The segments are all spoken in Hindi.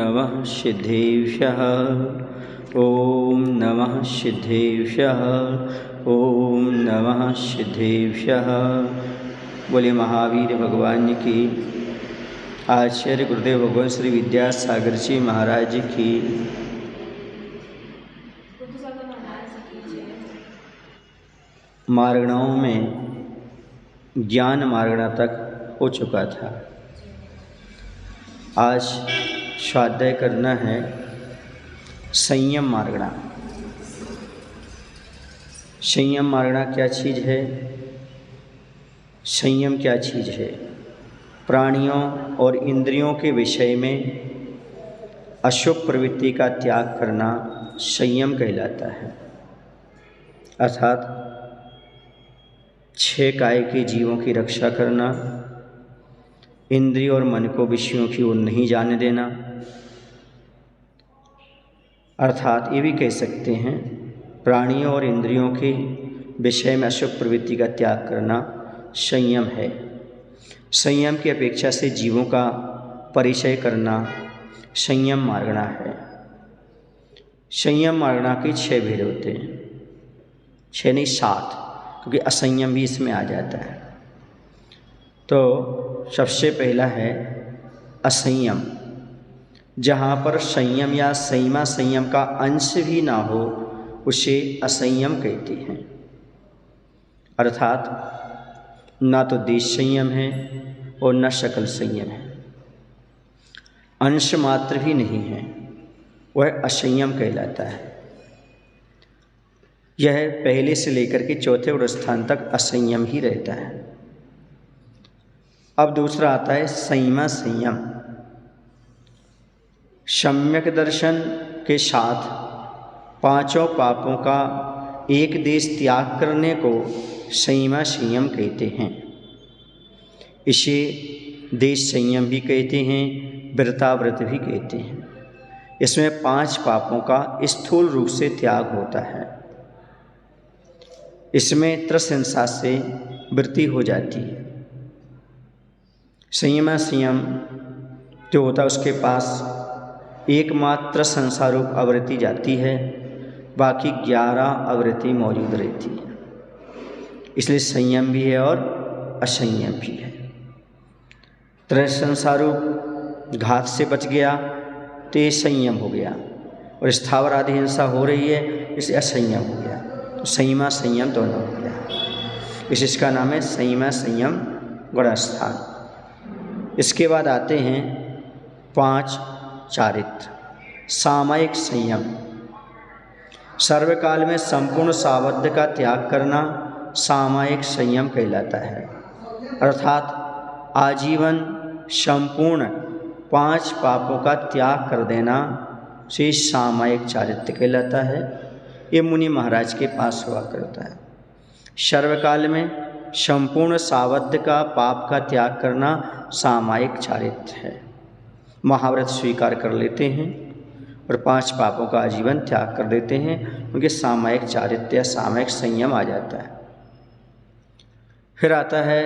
नमः सिद्धेभ्यः। ओम नमः सिद्धेभ्यः। ओम नमः सिद्धेभ्यः। बोले महावीर भगवान की, आचार्य गुरुदेव भगवान श्री विद्यासागर जी महाराज की। मार्गणाओं में ज्ञान मार्गणा तक हो चुका था। आज स्वाध्याय करना है संयम मार्गणा। संयम मार्गणा क्या चीज़ है? संयम क्या चीज़ है? प्राणियों और इंद्रियों के विषय में अशुभ प्रवृत्ति का त्याग करना संयम कहलाता है। अर्थात 6 काय के जीवों की रक्षा करना, इंद्रिय और मन को विषयों की ओर नहीं जाने देना। अर्थात ये भी कह सकते हैं प्राणियों और इंद्रियों के विषय में अशुभ प्रवृत्ति का त्याग करना संयम है। संयम की अपेक्षा से जीवों का परिचय करना संयम मार्गणा है। संयम मार्गणा के 6 भेद होते हैं, 6 नहीं 7, क्योंकि असंयम भी इसमें आ जाता है। तो सबसे पहला है असंयम। जहाँ पर संयम या संयमा संयम का अंश भी ना हो उसे असंयम कहते हैं। अर्थात ना तो देश संयम है और न सकल संयम है, अंश मात्र भी नहीं है, वह असंयम कहलाता है। यह पहले से लेकर के चौथे स्थान तक असंयम ही रहता है। अब दूसरा आता है संयमा संयम। सम्यक दर्शन के साथ 5 पापों का एक देश त्याग करने को संयमा संयम कहते हैं। इसे देश संयम भी कहते हैं, व्रताव्रत भी कहते हैं। इसमें 5 पापों का स्थूल रूप से त्याग होता है। इसमें त्रसंसा से वृत्ति हो जाती है। संयमा संयम जो होता है उसके पास एकमात्र संसारूप आवृत्ति जाती है, बाकी 11 आवृत्ति मौजूद रहती है। इसलिए संयम भी है और असंयम भी है। त्रसंसारूप घात से बच गया तो ये संयम हो गया, और स्थावर आदि हिंसा हो रही है इसे असंयम हो गया। तो संयमा संयम दोनों हो गया। इसका नाम है संयमा संयम गुणस्थान। इसके बाद आते हैं 5 चारित्र। सामयिक संयम। सर्वकाल में संपूर्ण सावध्य का त्याग करना सामयिक संयम कहलाता है। अर्थात आजीवन संपूर्ण 5 पापों का त्याग कर देना से सामयिक चारित्र कहलाता है। ये मुनि महाराज के पास हुआ करता है। सर्वकाल में संपूर्ण सावध्य का पाप का त्याग करना सामयिक चारित्र है। महाव्रत स्वीकार कर लेते हैं और 5 पापों का आजीवन त्याग कर देते हैं, उनके सामयिक चारित्र या सामयिक संयम आ जाता है। फिर आता है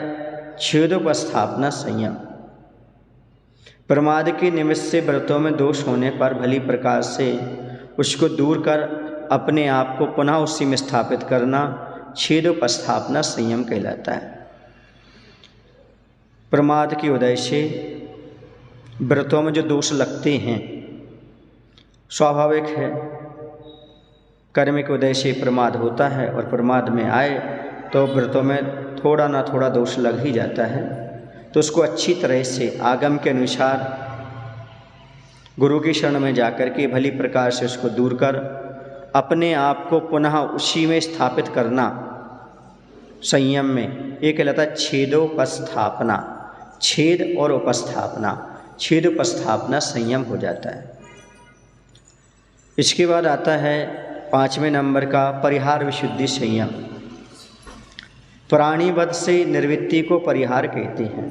छेदोपस्थापना संयम। प्रमाद के निमित्त से व्रतों में दोष होने पर भली प्रकार से उसको दूर कर अपने आप को पुनः उसी में स्थापित करना छेदोपस्थापना संयम कहलाता है। प्रमाद के उदय से व्रतों में जो दोष लगते हैं स्वाभाविक है, कर्म के उदय से प्रमाद होता है, और प्रमाद में आए तो व्रतों में थोड़ा ना थोड़ा दोष लग ही जाता है। तो उसको अच्छी तरह से आगम के अनुसार गुरु की शरण में जाकर के भली प्रकार से उसको दूर कर अपने आप को पुनः उसी में स्थापित करना संयम में, ये कहलाता है छेदोपस्थापना। छेद और उपस्थापना, छेदोपस्थापना संयम हो जाता है। इसके बाद आता है 5वें नंबर का परिहार विशुद्धि संयम। प्राणीवध से निर्वृत्ति को परिहार कहते हैं,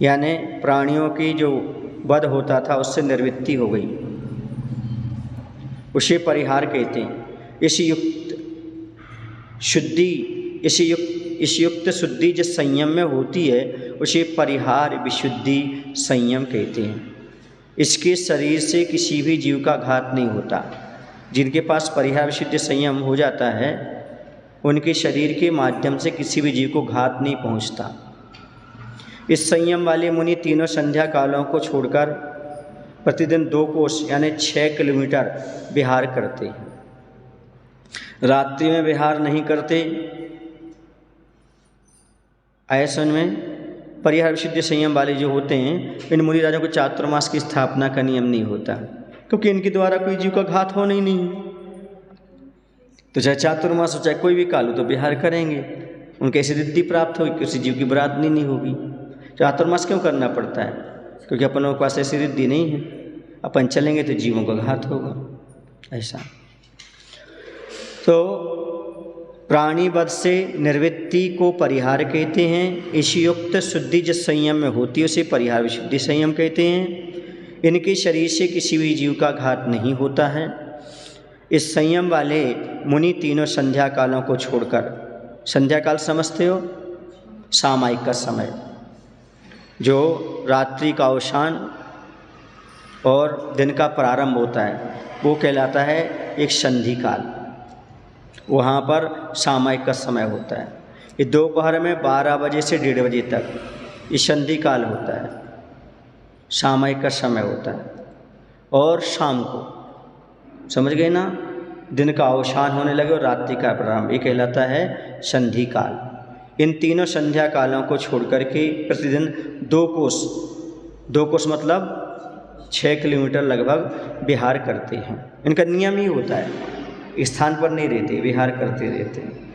यानी प्राणियों की जो वध होता था उससे निर्वृत्ति हो गई, उसे परिहार कहते हैं। इस युक्त शुद्धि जिस संयम में होती है उसे परिहार विशुद्धि संयम कहते हैं। इसके शरीर से किसी भी जीव का घात नहीं होता। जिनके पास परिहार विशुद्धि संयम हो जाता है उनके शरीर के माध्यम से किसी भी जीव को घात नहीं पहुंचता। इस संयम वाले मुनि तीनों संध्या कालों को छोड़कर प्रतिदिन 2 कोस यानी 6 किलोमीटर विहार करते हैं। रात्रि में विहार नहीं करते। ऐसे में परिहार विशुद्धि संयम वाले जो होते हैं इन मुनि राजों को चातुर्मास की स्थापना का नियम नहीं होता, क्योंकि इनके द्वारा कोई जीव का घात होना ही नहीं। तो चाहे चातुर्मास हो चाहे कोई भी काल हो तो विहार करेंगे, उनके ऐसी रिद्धि प्राप्त होगी, किसी जीव की बरादरी नहीं होगी। चातुर्मास क्यों करना पड़ता है? क्योंकि अपनों के पास ऐसी रिद्धि नहीं है, अपन चलेंगे तो जीवों का घात होगा। ऐसा तो प्राणी वध से निर्वृत्ति को परिहार कहते हैं। इस युक्त शुद्धि जिस संयम में होती है उसे परिहार विशुद्धि संयम कहते हैं। इनके शरीर से किसी भी जीव का घात नहीं होता है। इस संयम वाले मुनि तीनों संध्या कालों को छोड़कर, संध्या काल समझते हो, सामायिक का समय, जो रात्रि का अवसान और दिन का प्रारंभ होता है वो कहलाता है एक संधि काल। वहाँ पर सामायिक का समय होता है। ये दोपहर में 12 बजे से 1:30 बजे तक ये संधि काल होता है, सामायिक का समय होता है। और शाम को, समझ गए ना, दिन का अवसान होने लगे और रात्रि का प्रारंभ, ये कहलाता है संधि काल। इन तीनों संध्या कालों को छोड़ करके प्रतिदिन 2 कोस मतलब 6 किलोमीटर लगभग विहार करते हैं। इनका नियम ही होता है, स्थान पर नहीं रहते, विहार करते रहते हैं।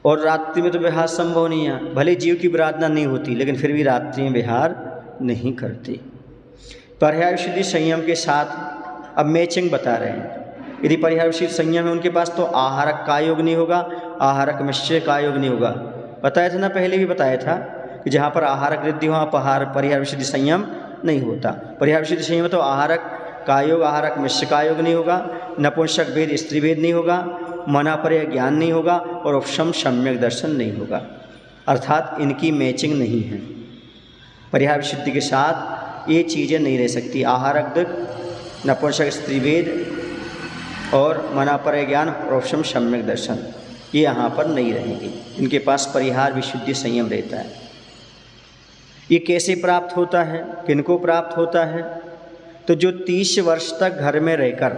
और रात्रि में तो विहार संभव नहीं है, भले जीव की विराधना नहीं होती लेकिन फिर भी रात्रि में विहार नहीं करते। परिहार विशुद्धि संयम के साथ अब मैचिंग बता रहे हैं। यदि परिहार विशुद्धि संयम है उनके पास तो आहारक का योग नहीं होगा, आहारक मिश्र का योग नहीं होगा। बताया था ना, पहले भी बताया था कि जहाँ पर आहारक वृद्धि वहाँ परिहार विशुद्धि संयम नहीं होता। परिहार विशुद्धि संयम तो आहारक का योग, आहारक मिश्र का योग नहीं होगा, नपुंसक भेद स्त्री भेद नहीं होगा, मनापर्य ज्ञान नहीं होगा और उपशम सम्यक दर्शन नहीं होगा। अर्थात इनकी मैचिंग नहीं है। परिहार विशुद्धि के साथ ये चीज़ें नहीं रह सकती। आहारक दिक, नपुंसक स्त्री भेद और मनापर्य ज्ञान और उपशम सम्यक दर्शन, ये यहाँ पर नहीं रहेंगे। इनके पास परिहार विशुद्धि संयम रहता है। ये कैसे प्राप्त होता है, किनको प्राप्त होता है? तो जो 30 वर्ष तक घर में रहकर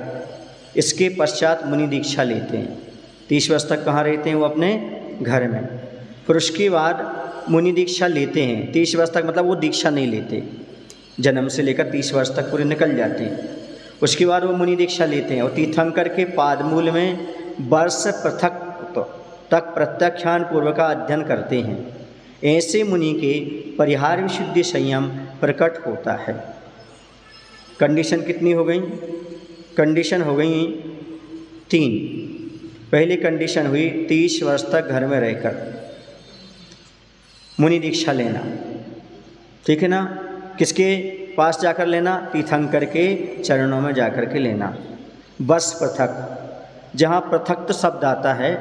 इसके पश्चात मुनि दीक्षा लेते हैं। 30 वर्ष तक कहाँ रहते हैं? वो अपने घर में। फिर उसके बाद मुनि दीक्षा लेते हैं। 30 वर्ष तक मतलब वो दीक्षा नहीं लेते, जन्म से लेकर 30 वर्ष तक पूरे निकल जाते हैं। उसके बाद वो मुनि दीक्षा लेते हैं और तीर्थंकर के पादमूल में वर्ष पृथक तक प्रत्याख्यान पूर्वक का अध्ययन करते हैं। ऐसे मुनि के परिहार विशुद्धि संयम प्रकट होता है। कंडीशन कितनी हो गई? कंडीशन हो गई 3। पहली कंडीशन हुई 30 वर्ष तक घर में रहकर मुनि दीक्षा लेना, ठीक है ना। किसके पास जाकर लेना? तीर्थंकर के चरणों में जाकर के लेना। बस पृथक, जहाँ पृथक शब्द आता है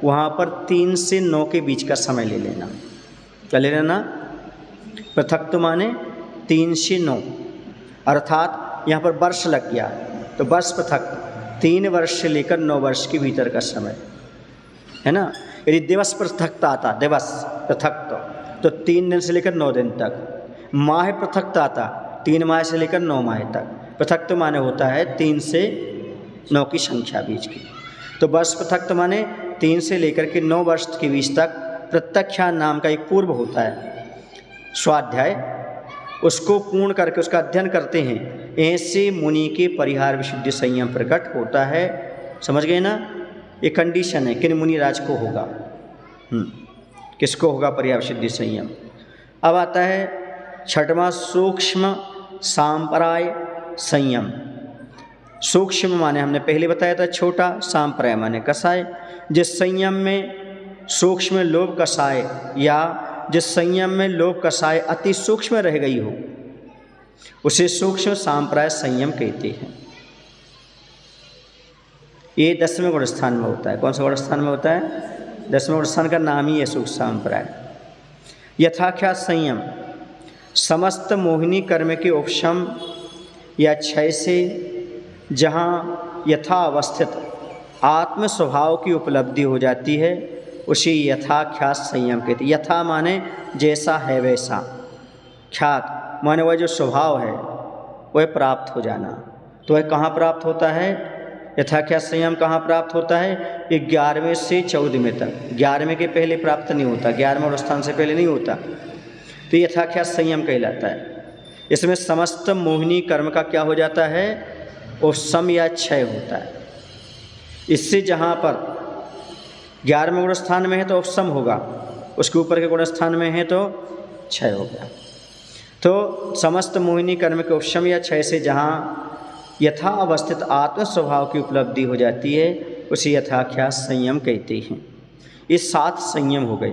वहाँ पर 3 से 9 के बीच का समय ले लेना। क्या ले लेना? पृथक तो माने 3 से 9, अर्थात यहाँ पर वर्ष लग गया तो वर्ष पृथक 3 वर्ष से लेकर 9 वर्ष के भीतर का समय है ना। यदि दिवस पृथकता आता, दिवस पृथक तो 3 दिन से लेकर 9 दिन तक। माह पृथकता आता, 3 माह से लेकर 9 माह तक। पृथक तो माने होता है 3 से 9 की संख्या बीच की। तो वर्ष पृथक तो माने 3 से लेकर के 9 वर्ष के बीच तक प्रत्याख्यान नाम का एक पूर्व होता है स्वाध्याय, उसको पूर्ण करके उसका अध्ययन करते हैं। ऐसे मुनि के परिहार विशुद्धि संयम प्रकट होता है। समझ गए ना? ये कंडीशन है किन मुनि राज को होगा, किसको होगा परिहार विशुद्धि संयम। अब आता है 6वां सूक्ष्म सांप्राय संयम। सूक्ष्म माने हमने पहले बताया था छोटा, सांप्राय माने कसाय। जिस संयम में सूक्ष्म लोभ कसाय या जिस संयम में लोभ कसाय अति सूक्ष्म रह गई हो उसे सूक्ष्म सांप्राय संयम कहते हैं। ये 10वें गुण स्थान में होता है। कौन सा गुण स्थान में होता है? 10वें गुण स्थान का नाम ही है सूक्ष्म सांप्राय। यथाख्यात संयम समस्त मोहिनी कर्म के उपशम या क्षय से जहाँ यथावस्थित आत्म स्वभाव की उपलब्धि हो जाती है उसी यथाख्यात संयम कहते। यथा माने जैसा है वैसा, ख्यात माने वह जो स्वभाव है वह प्राप्त हो जाना। तो वह कहाँ प्राप्त होता है? यथाख्यात संयम कहाँ प्राप्त होता है? 11वें से 14वें तक। 11वें के पहले प्राप्त नहीं होता, 11वें स्थान से पहले नहीं होता। तो यथाख्यात संयम कहलाता है। इसमें समस्त मोहिनी कर्म का क्या हो जाता है? उपशम या क्षय होता है। इससे जहाँ पर 11वें गुण स्थान में है तो उपशम होगा, उसके ऊपर के गुण स्थान में है तो क्षय होगा। तो समस्त मोहिनी कर्म के उपशम या क्षय से जहाँ यथा अवस्थित आत्म स्वभाव की उपलब्धि हो जाती है उसे यथाख्यात संयम कहते हैं। ये 7 संयम हो गए।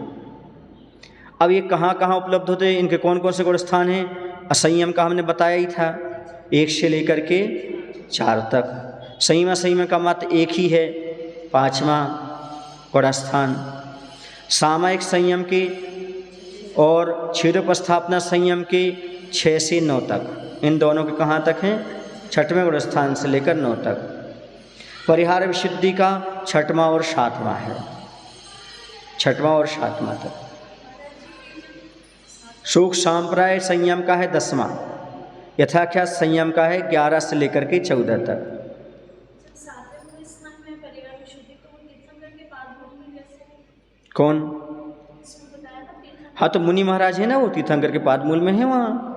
अब ये कहाँ कहाँ उपलब्ध होते हैं, इनके कौन कौन से गुण स्थान हैं? असंयम का हमने बताया ही था, 1 से लेकर के 4 तक। संयम का मात्र एक ही है, 5वां गुण स्थान। सामयिक संयम के और क्षीरोपस्थापना संयम के 6 से 9 तक। इन दोनों के कहाँ तक हैं? 6वें गुण स्थान से लेकर 9 तक। परिहार विशुद्धि का 6वां और 7वां है, 6वां और 7वां तक। शोक सांप्राय संयम का है 10वां। यथाख्यात संयम का है 11 से लेकर के 14 तक। कौन? हाँ, तो मुनि महाराज है ना, वो तीर्थंकर के पादमूल में है। वहाँ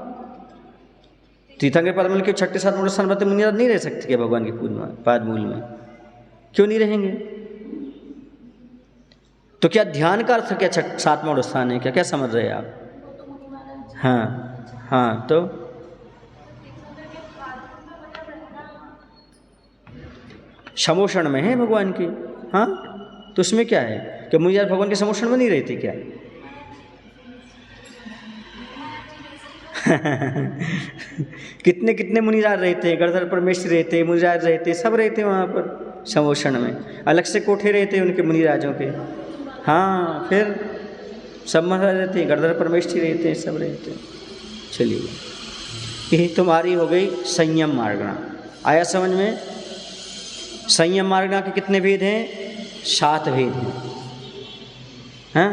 तीर्थंकर के पादमूल के 6 7 गुण स्थान पर मुनि महाराज नहीं रह सकते क्या भगवान के पादमूल में? क्यों नहीं रहेंगे? तो क्या ध्यान का अर्थ क्या 7वां स्थान है? क्या क्या समझ रहे हैं आप? हाँ हाँ, तो समोषण में है भगवान के। हाँ, तो उसमें क्या है? क्या मुनिराज भगवान के समोषण में नहीं रहते क्या? कितने कितने मुनिराज रहते हैं, गणधर परमेश्वर रहते हैं, मुनिराज रहते हैं, सब रहते हैं वहाँ पर समोषण में। अलग से कोठे रहते हैं उनके मुनिराजों के। हाँ, फिर सब महाराज रहते हैं, गणधर परमेश्वर रहते हैं, सब रहते हैं। चलिए, यही तुम्हारी हो गई संयम मार्गणा। आया समझ में? संयम मार्गणा के कितने भेद हैं? 7 भेद हैं। हाँ,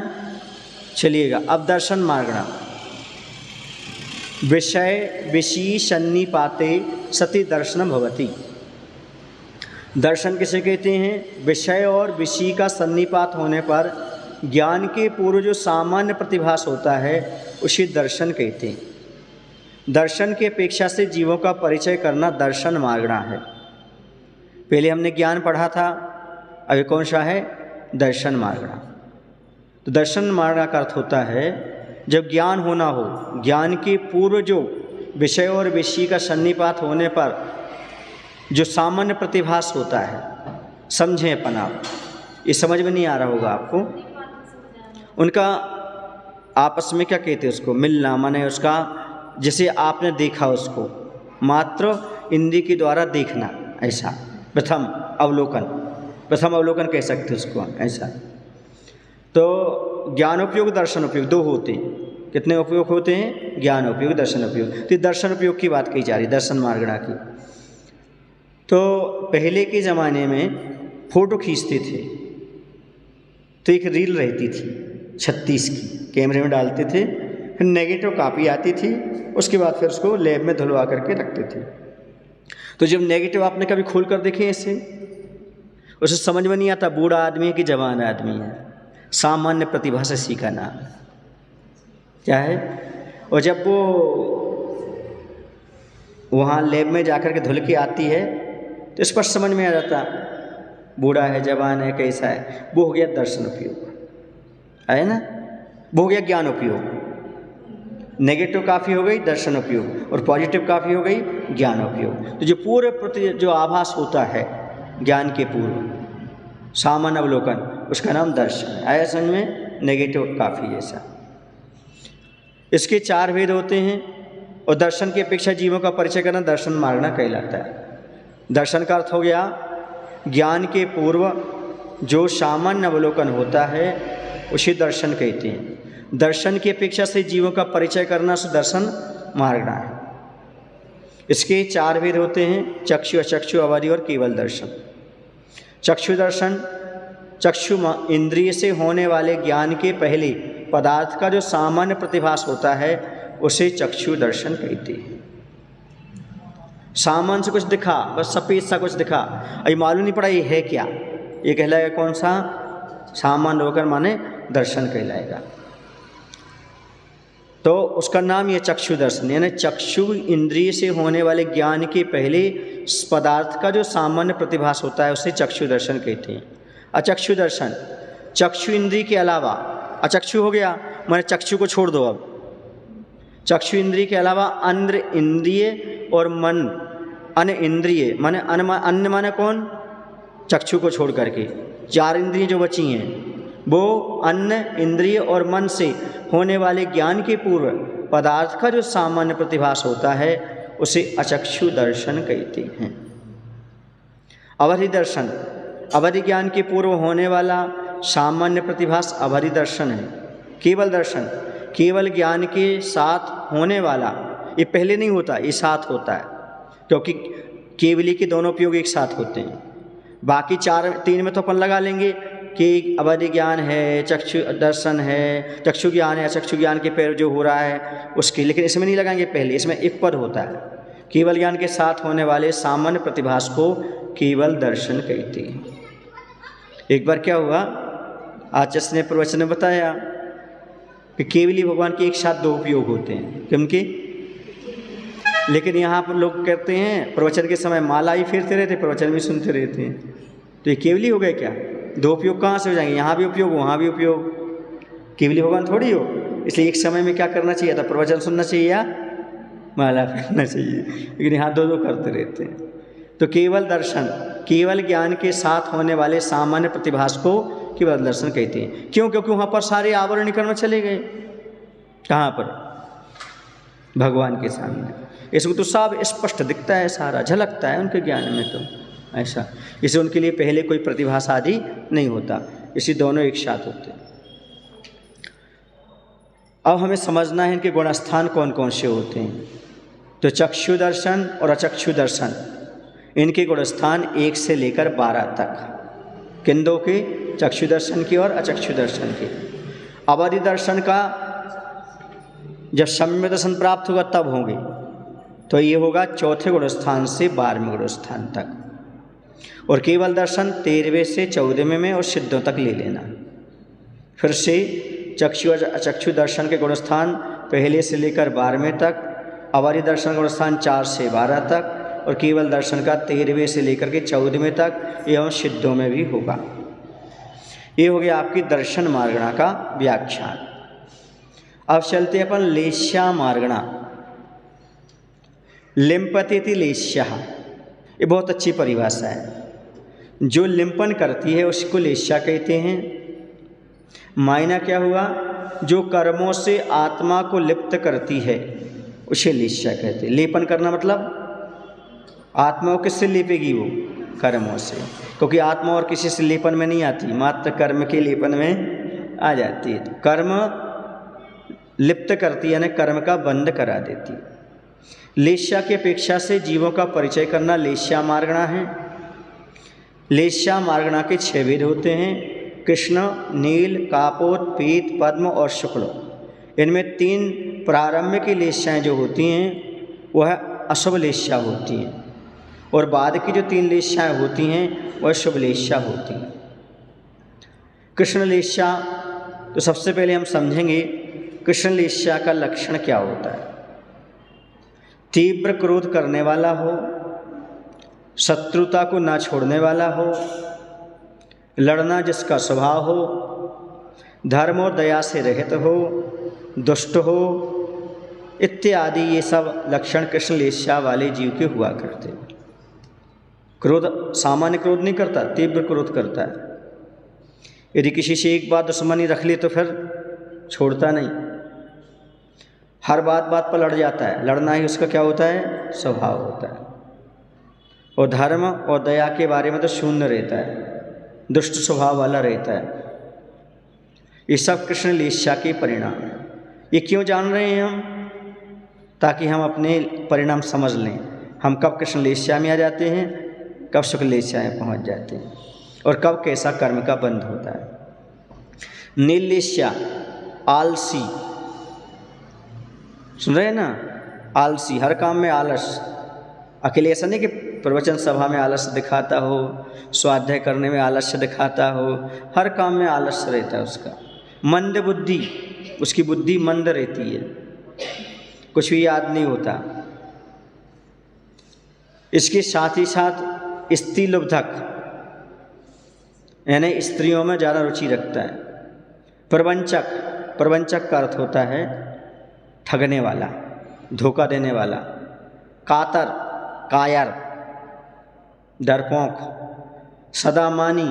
चलिएगा। अब दर्शन मार्गणा। विषय विषयी सन्निपाते सति दर्शनम भवति। दर्शन किसे कहते हैं? विषय और विषय का सन्निपात होने पर ज्ञान के पूर्व जो सामान्य प्रतिभास होता है उसे दर्शन कहते हैं। दर्शन की अपेक्षा से जीवों का परिचय करना दर्शन मार्गणा है। पहले हमने ज्ञान पढ़ा था, अभी कौन सा है? दर्शन मार्गणा। तो दर्शन मार्गणा का अर्थ होता है जब ज्ञान होना हो, ज्ञान के पूर्व जो विषय और विषय का सन्निपात होने पर जो सामान्य प्रतिभास होता है, समझें अपन आप। ये समझ में नहीं आ रहा होगा आपको। उनका आपस में क्या कहते हैं? उसको मिलना, माने उसका जैसे आपने देखा उसको मात्र इंद्रिय के द्वारा देखना, ऐसा प्रथम अवलोकन कह सकते उसको, ऐसा। तो ज्ञान उपयोग दर्शन उपयोग 2 होते हैं। कितने उपयोग होते हैं? ज्ञान उपयोग दर्शन उपयोग। तो दर्शन उपयोग की बात कही जा रही, दर्शन मार्गणा की। तो पहले के ज़माने में फ़ोटो खींचते थे तो एक रील रहती थी 36 की, कैमरे में डालते थे, फिर नेगेटिव कॉपी आती थी, उसके बाद फिर उसको लैब में धुलवा करके रखते थे। तो जब नेगेटिव आपने कभी खोल कर देखे ऐसे, उसे समझ में नहीं आता बूढ़ा आदमी है कि जवान आदमी है। सामान्य प्रतिभा से सीखा नाम क्या है। और जब वो वहाँ लैब में जाकर के धुल के आती है तो स्पष्ट समझ में आ जाता बूढ़ा है, जवान है, कैसा है। वो हो गया दर्शन उपयोग, है ना। वो हो गया ज्ञान उपयोग। नेगेटिव काफ़ी हो गई दर्शन उपयोग, और पॉजिटिव काफ़ी हो गई ज्ञान उपयोग। तो जो पूरे प्रति जो आभास होता है ज्ञान के पूर्व सामान्य अवलोकन, उसका नाम दर्शन है। आया समझ में? नेगेटिव काफ़ी जैसा। इसके 4 भेद होते हैं, और दर्शन की अपेक्षा जीवों का परिचय करना दर्शन मार्गणा कहलाता है। दर्शन का अर्थ हो गया ज्ञान के पूर्व जो सामान्य अवलोकन होता है उसे दर्शन कहते हैं। दर्शन की अपेक्षा से जीवों का परिचय करना सुदर्शन मार्गणा है। इसके 4 भेद होते हैं, चक्षु, अचक्षु, अवधि और केवल दर्शन। चक्षु दर्शन, चक्षु इंद्रिय से होने वाले ज्ञान के पहले पदार्थ का जो सामान्य प्रतिभास होता है उसे चक्षु दर्शन कहते हैं। सामान्य से कुछ दिखा, बस सफ़ेद सा कुछ दिखा, अभी मालूम नहीं पड़ा ये है क्या, ये कहलाएगा कौन सा? सामान्य होकर माने दर्शन कहलाएगा। तो उसका नाम ये चक्षु दर्शन, यानी चक्षु इंद्रिय से होने वाले ज्ञान के पहले पदार्थ का जो सामान्य प्रतिभास होता है उसे चक्षु दर्शन कहते हैं। अचक्षु दर्शन, चक्षु इंद्रिय के अलावा, अचक्षु हो गया माने चक्षु को छोड़ दो, अब चक्षु इंद्रिय के अलावा अन्य इंद्रिय और मन, अन्य इंद्रिय माने अन्य माने कौन? चक्षु को छोड़ करके 4 इंद्रिय जो बची हैं वो अन्य इंद्रिय और मन से होने वाले ज्ञान के पूर्व पदार्थ का जो सामान्य प्रतिभास होता है उसे अचक्षु दर्शन कहते हैं। अवधि दर्शन, अवधि ज्ञान के पूर्व होने वाला सामान्य प्रतिभास अवधि दर्शन है। केवल दर्शन, केवल ज्ञान के साथ होने वाला, ये पहले नहीं होता, ये साथ होता है, क्योंकि केवली के दोनों उपयोग एक साथ होते हैं। बाकी 3 में तो अपन लगा लेंगे कि अवधि ज्ञान है, चक्षु दर्शन है, चक्षु ज्ञान है, अचक्षु ज्ञान के पैर जो हो रहा है उसकी, लेकिन इसमें नहीं लगाएंगे पहले, इसमें एक पद होता है। केवल ज्ञान के साथ होने वाले सामान्य प्रतिभास को केवल दर्शन कहते हैं। एक बार क्या हुआ, आचार्य ने प्रवचन में बताया कि केवली भगवान के एक साथ 2 उपयोग होते हैं, क्योंकि लेकिन यहाँ पर लोग कहते हैं प्रवचन के समय माला ही फेरते रहते, प्रवचन भी सुनते रहते हैं, तो ये केवली हो गए क्या? 2 उपयोग कहाँ से हो जाएंगे? यहाँ भी उपयोग, वहाँ भी उपयोग, केवली भगवान थोड़ी हो। इसलिए एक समय में क्या करना चाहिए था? प्रवचन सुनना चाहिए या माला फेरना चाहिए, लेकिन यहाँ 2 करते रहते हैं। तो केवल दर्शन, केवल ज्ञान के साथ होने वाले सामान्य प्रतिभास को केवल दर्शन कहते हैं। क्यों? क्योंकि वहाँ पर सारे आवरण निकल चले गए। कहाँ पर? भगवान के सामने। इसको तो सब स्पष्ट दिखता है, सारा झलकता है उनके ज्ञान में, तो ऐसा, इसे उनके लिए पहले कोई प्रतिभास आदि नहीं होता, इसी दोनों एक साथ होते हैं। अब हमें समझना है इनके गुणस्थान कौन कौन से होते हैं। तो चक्षु दर्शन और अचक्षु दर्शन, इनके गुणस्थान 1 से लेकर 12 तक, किन 2 के? चक्षु दर्शन के और अचक्षु दर्शन के। अवधि दर्शन का जब सम्यक दर्शन प्राप्त होगा तब होंगे, तो ये होगा 4थे गुणस्थान से 12वें गुणस्थान तक, और केवल दर्शन 13वें से 14वें में और सिद्धों तक ले लेना। फिर से चक्षु अचक्षु दर्शन के गुणस्थान 1 से लेकर 12वें तक, अवधि दर्शन गुणस्थान 4 से 12 तक, और केवल दर्शन का 13वें से लेकर के 14वें तक एवं सिद्धों में भी होगा। ये हो गया आपकी दर्शन मार्गणा का व्याख्यान। अब चलते अपन लेश्या मार्गणा। लिम्पतेति लेश्या, ये बहुत अच्छी परिभाषा है। जो लिम्पन करती है उसको लेश्या कहते हैं। मायना क्या हुआ? जो कर्मों से आत्मा को लिप्त करती है उसे लेश्या कहते हैं। लेपन करना मतलब आत्मा को किससे लेपेगी? वो कर्मों से, क्योंकि आत्मा और किसी से लेपन में नहीं आती, मात्र कर्म के लेपन में आ जाती है। तो कर्म लिप्त करती है, यानी कर्म का बंद करा देती है। लेश्या की अपेक्षा से जीवों का परिचय करना लेश्या मार्गणा है। लेश्या मार्गणा के 6 भेद होते हैं, कृष्ण, नील, कापोत, पीत, पद्म और शुक्ल। इनमें 3 प्रारंभ की लेश्याएँ जो होती हैं वह अशुभ लेश्या होती हैं, और बाद की जो 3 लेश्याएँ होती हैं वह शुभ लेश्या होती हैं। कृष्ण लेश्या, तो सबसे पहले हम समझेंगे कृष्ण लेश्या का लक्षण क्या होता है। तीव्र क्रोध करने वाला हो, शत्रुता को ना छोड़ने वाला हो, लड़ना जिसका स्वभाव हो, धर्म और दया से रहित हो, दुष्ट हो, इत्यादि ये सब लक्षण कृष्ण लेश्या वाले जीव के हुआ करते हैं। क्रोध, सामान्य क्रोध नहीं करता, तीव्र क्रोध करता है। यदि किसी से एक बात दुश्मनी रख ली तो फिर छोड़ता नहीं, हर बात पर लड़ जाता है। लड़ना ही उसका क्या होता है? स्वभाव होता है। और धर्म और दया के बारे में तो शून्य रहता है, दुष्ट स्वभाव वाला रहता है। ये सब कृष्ण लेश्या के परिणाम हैं। ये क्यों जान रहे हैं हम? ताकि हम अपने परिणाम समझ लें। हम कब कृष्णलेस्या में आ जाते हैं, कब शुक्ललेस्या में पहुंच जाते हैं, और कब कैसा कर्म का बंध होता है। नीललेस्या आलसी, सुन रहे हैं ना, आलसी, हर काम में आलस। अकेले ऐसा नहीं कि प्रवचन सभा में आलस्य दिखाता हो, स्वाध्याय करने में आलस्य दिखाता हो, हर काम में आलस्य रहता है उसका। मंद बुद्धि, उसकी बुद्धि मंद रहती है, कुछ भी याद नहीं होता। इसके साथ ही साथ स्त्री लुब्धक, यानी स्त्रियों में ज़्यादा रुचि रखता है। प्रवंचक, प्रवंचक का अर्थ होता है ठगने वाला, धोखा देने वाला। कातर, कायर, डरपोक। सदामानी,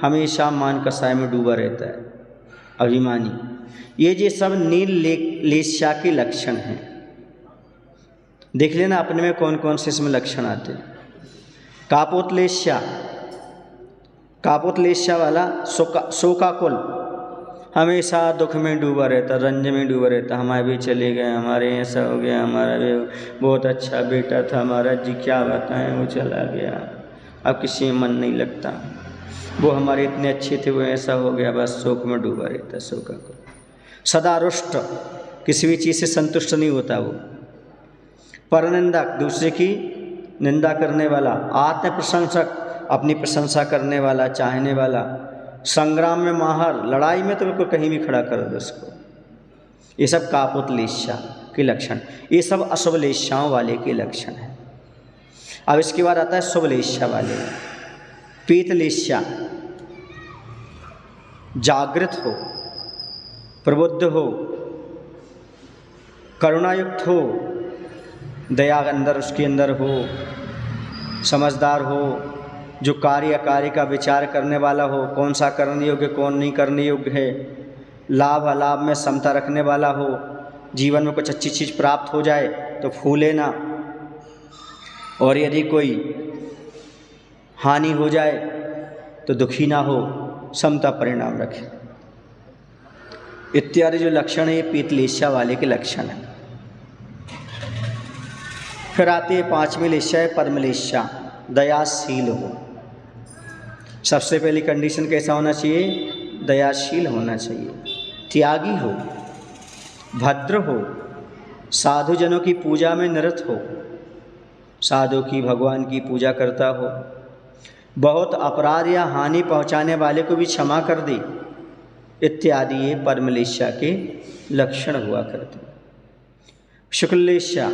हमेशा मान कसाय में डूबा रहता है, अभिमानी। ये सब नीललेस्या के लक्षण हैं। देख लेना अपने में कौन कौन से इसमें लक्षण आते हैं। कापोतलेस्या, कापोतलेस्या वाला शोकाकुल, हमेशा दुख में डूबा रहता, रंज में डूबा रहता। हमारे भी चले गए, हमारे ऐसा हो गया, हमारा भी बहुत अच्छा बेटा था हमारा जी, क्या बताएं, वो चला गया, अब किसी में मन नहीं लगता। वो हमारे इतने अच्छे थे, वो ऐसा हो गया, बस शोक में डूबा रहता, शोकाकुल। सदा रुष्ट, किसी भी चीज़ से संतुष्ट नहीं होता वो। परनिंदक, दूसरे की निंदा करने वाला। आत्म प्रशंसक, अपनी प्रशंसा करने वाला, चाहने वाला। संग्राम में माहर, लड़ाई में तो बिल्कुल कहीं भी खड़ा कर दो उसको। ये सब कापोतलेस्या के लक्षण, ये सब अशुभलेस्याओं वाले के लक्षण हैं। अब इसके बाद आता है शुभलेस्या वाले। पीतलेस्या, जागृत हो, प्रबुद्ध हो, करुणायुक्त हो, दया अंदर उसके अंदर हो, समझदार हो, जो कार्य अकार्य का विचार करने वाला हो, कौन सा करने योग्य कौन नहीं करने योग्य है, लाभ अलाभ में समता रखने वाला हो, जीवन में कुछ अच्छी चीज़ प्राप्त हो जाए तो फूले ना, और यदि कोई हानि हो जाए तो दुखी ना हो, समता परिणाम रखे। इत्यादि जो लक्षण है ये पीतलेस्या वाले के लक्षण हैं। फिर आती है पांचवी लेस्या है परमलेस्या, दयाशील हो। सबसे पहली कंडीशन कैसा होना चाहिए, दयाशील होना चाहिए, त्यागी हो, भद्र हो, साधुजनों की पूजा में निरत हो, साधु की भगवान की पूजा करता हो, बहुत अपराध या हानि पहुंचाने वाले को भी क्षमा कर दे, इत्यादि ये परमलेस्या के लक्षण हुआ करते। शुक्ललेस्या,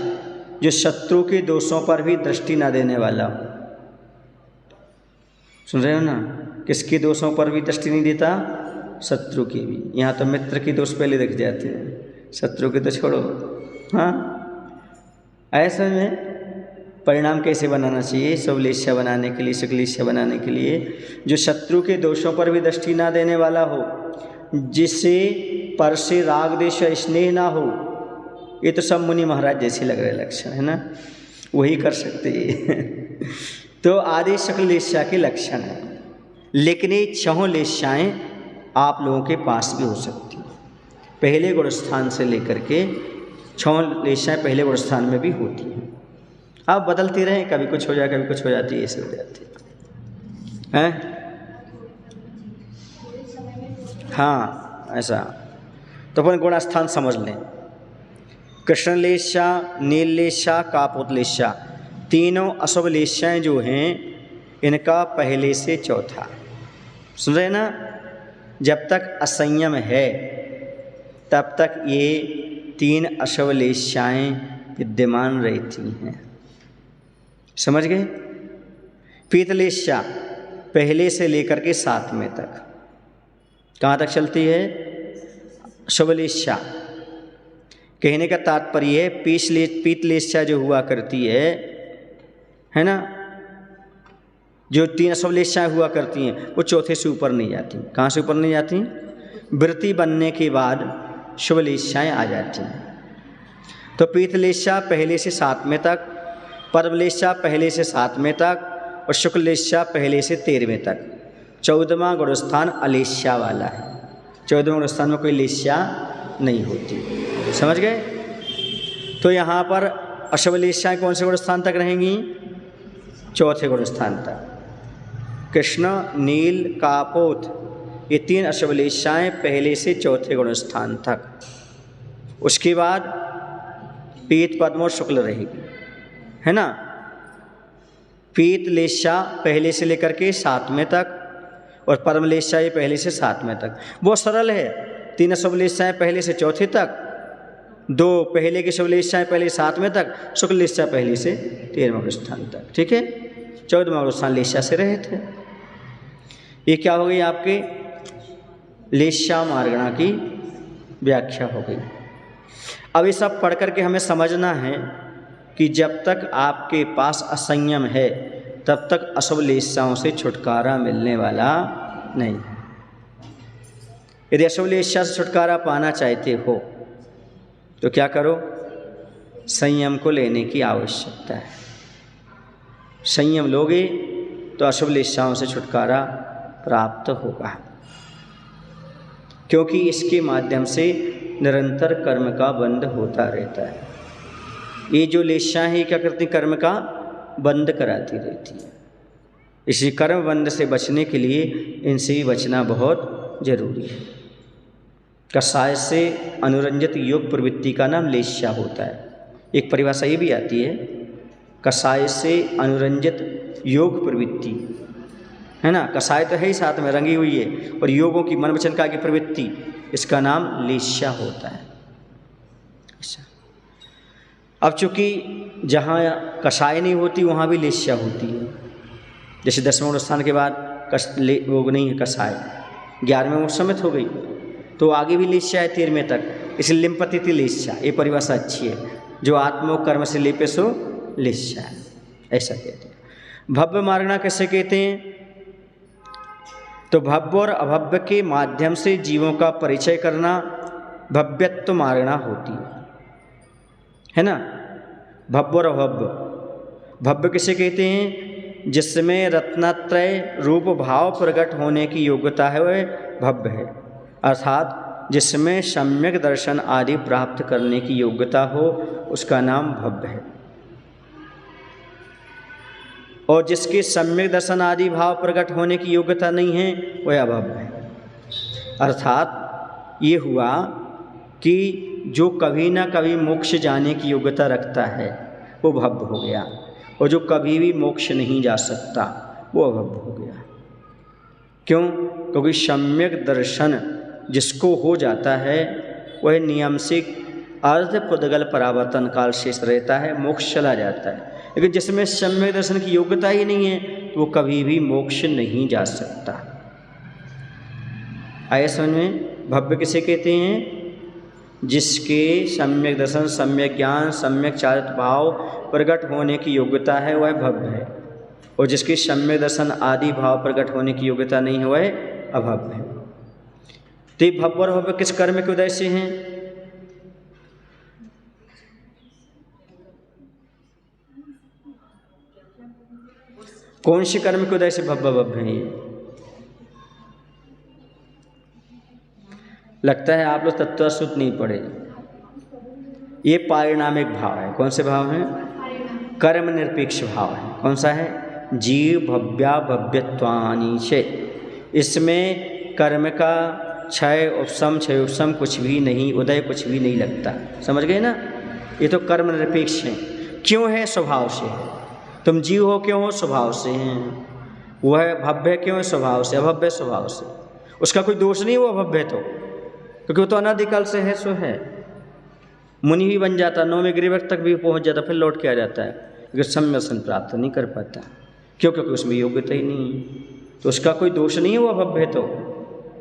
जो शत्रु के दोषों पर भी दृष्टि न देने वाला हो। सुन रहे हो ना, किसके दोषों पर भी दृष्टि नहीं देता, शत्रु के भी। यहाँ तो मित्र के दोष पहले दिख जाते हैं, शत्रु के तो छोड़ो। हाँ, ऐसे में परिणाम कैसे बनाना चाहिए शुभलेस्या बनाने के लिए, शुक्ललेस्या बनाने के लिए, जो शत्रु के दोषों पर भी दृष्टि ना देने वाला हो, जिससे पर से राग देश स्नेह ना हो। ये तो सब मुनि महाराज जैसे लग रहे लक्षण है ना, वही कर सकते हैं। तो आदि शुक्ललेस्या के लक्षण हैं, लेकिन ये छहों लेस्याएँ आप लोगों के पास भी हो सकती हैं। पहले गुण स्थान से लेकर के छहों लेस्याएँ पहले गुण स्थान में भी होती हैं। आप बदलती रहें, कभी कुछ हो जाए, कभी कुछ हो जाती है, ऐसे हो जाती है। हाँ, ऐसा। तो अपन गुण स्थान समझ लें। कृष्णलेस्या, नीललेस्या, कापोतलेस्या, तीनों अशुभ लेस्याएँ जो हैं, इनका पहले से चौथा। सुन रहे ना, जब तक असंयम है तब तक ये तीन अशुभ लेस्याएँ विद्यमान रहती हैं। समझ गए। पीतलेस्या पहले से लेकर के सातवें तक, कहाँ तक चलती है, शुभलेस्या। कहने का तात्पर्य है पीतलेस्या जो हुआ करती है ना, जो तीन शुभलेस्याएँ हुआ करती हैं, वो चौथे से ऊपर नहीं जाती। कहाँ से ऊपर नहीं जाती, वृत्ति बनने के बाद शुभलेस्याएँ आ जाती हैं। तो पीतलेस्या पहले से सातवें तक, परमलेस्या पहले से सातवें तक, और शुक्ललेस्या पहले से 13वें तक। 14वां गुणस्थान अलेस्या वाला है। 14वें गुणस्थान में कोई लेस्या नहीं होती। समझ गए। तो यहाँ पर अशुभलेशाएँ कौन से गुण स्थान तक रहेंगी? चौथे गुण स्थान तक। कृष्ण, नील, कापोत, ये 3 अशुभलेशाएँ पहले से चौथे गुण स्थान तक। उसके बाद पीत, पद्म और शुक्ल रहेगी, है ना। पीत लेशा पहले से लेकर के 7वें तक और पद्मलेशा ये पहले से 7वें तक। बहुत सरल है। 3 अशुभलेशाएँ पहले से चौथे तक, 2 पहले की शुभलेशाएँ पहले 7वें तक, शुक्ल लेशा पहले से 13वें गुण स्थान तक। ठीक है, 14वां गुण स्थान लेशा से रहे थे। ये क्या हो गई आपके लेशा मार्गणा की व्याख्या हो गई। अब ये सब पढ़ करके हमें समझना है कि जब तक आपके पास असंयम है तब तक अशुभ लेशाओं से छुटकारा मिलने वाला नहीं है। यदि अशुभ लेशा से छुटकारा पाना चाहते हो तो क्या करो? संयम को लेने की आवश्यकता है। संयम लोगे तो अशुभ लेशाओं से छुटकारा प्राप्त होगा, क्योंकि इसके माध्यम से निरंतर कर्म का बंध होता रहता है। ये जो लेशा है क्या करती? कर्म का बंद कराती रहती है। इसी कर्म बंध से बचने के लिए इनसे भी बचना बहुत जरूरी है। कषाय से अनुरंजित योग प्रवृत्ति का नाम लेशा होता है। एक परिभाषा ये भी आती है, कषाय से अनुरंजित योग प्रवृत्ति, है ना। कषाय तो है ही साथ में रंगी हुई है, और योगों की मन वचन की प्रवृत्ति, इसका नाम लेशा होता है। अब चूँकि जहाँ कषाय नहीं होती वहाँ भी लेशा होती है। जैसे 10वें स्थान के बाद वो नहीं है कषाय, 11वें सम्मित हो गई तो आगे भी लेशा है 13वें तक, इसलिए लिम्पतिथि लेशा, ये परिभाषा अच्छी है। जो आत्मो कर्म से लेपे सो लेशा है, ऐसा कहते हैं। भव्य मार्गणा कैसे कहते हैं? तो भव्य और अभव्य के माध्यम से जीवों का परिचय करना भव्यत्व मार्गणा होती है ना। भव्य और अभव्य, भव्य किसे कहते हैं? जिसमें रत्नत्रय रूप भाव प्रकट होने की योग्यता है वह भव्य है, अर्थात जिसमें सम्यक दर्शन आदि प्राप्त करने की योग्यता हो उसका नाम भव्य है। और जिसके सम्यक दर्शन आदि भाव प्रकट होने की योग्यता नहीं है वह अभव्य है। अर्थात ये हुआ कि जो कभी ना कभी मोक्ष जाने की योग्यता रखता है वो भव्य हो गया, और जो कभी भी मोक्ष नहीं जा सकता वो अभव्य हो गया। क्यों? क्योंकि सम्यक दर्शन जिसको हो जाता है वह नियम से अर्ध पुद्गल परावर्तन काल शेष रहता है, मोक्ष चला जाता है। लेकिन जिसमें सम्यक दर्शन की योग्यता ही नहीं है तो वो कभी भी मोक्ष नहीं जा सकता। आया समझ में? भव्य किसे कहते हैं? जिसके सम्यक दर्शन, सम्यक ज्ञान, सम्यक चारित्र भाव प्रकट होने की योग्यता है वह भव्य है, और जिसके सम्यक दर्शन आदि भाव प्रकट होने की योग्यता नहीं है वह अभव्य है। तो ये भव्य और भव्य किस कर्म के उदय से हैं? कौन से कर्म के उदय से भव्य भव्य हैं? लगता है आप लोग तत्वसुत नहीं पढ़े। ये पारिणामिक भाव है। कौन से भाव हैं? कर्म निरपेक्ष भाव है। कौन सा है? जीव भव्या भव्यत्वानि च। इसमें कर्म का क्षय उपशम कुछ भी नहीं, उदय कुछ भी नहीं लगता। समझ गए ना? ये तो कर्म निरपेक्ष है। क्यों है? स्वभाव से है। तुम जीव हो क्यों हो? स्वभाव से हैं। वह भव्य क्यों है? स्वभाव से। अभव्य स्वभाव से। उसका कोई दोष नहीं, वो अभव्य तो, क्योंकि वो तो अनादिकाल से है, सो है। मुनि भी बन जाता, 9वें गिरिवर्ग तक भी पहुंच जाता, फिर लौट के आ जाता है, लेकिन सम्यसन प्राप्त नहीं कर पाता। क्यों? क्योंकि उसमें योग्यता ही नहीं है। तो उसका कोई दोष नहीं है वो अभव्य तो,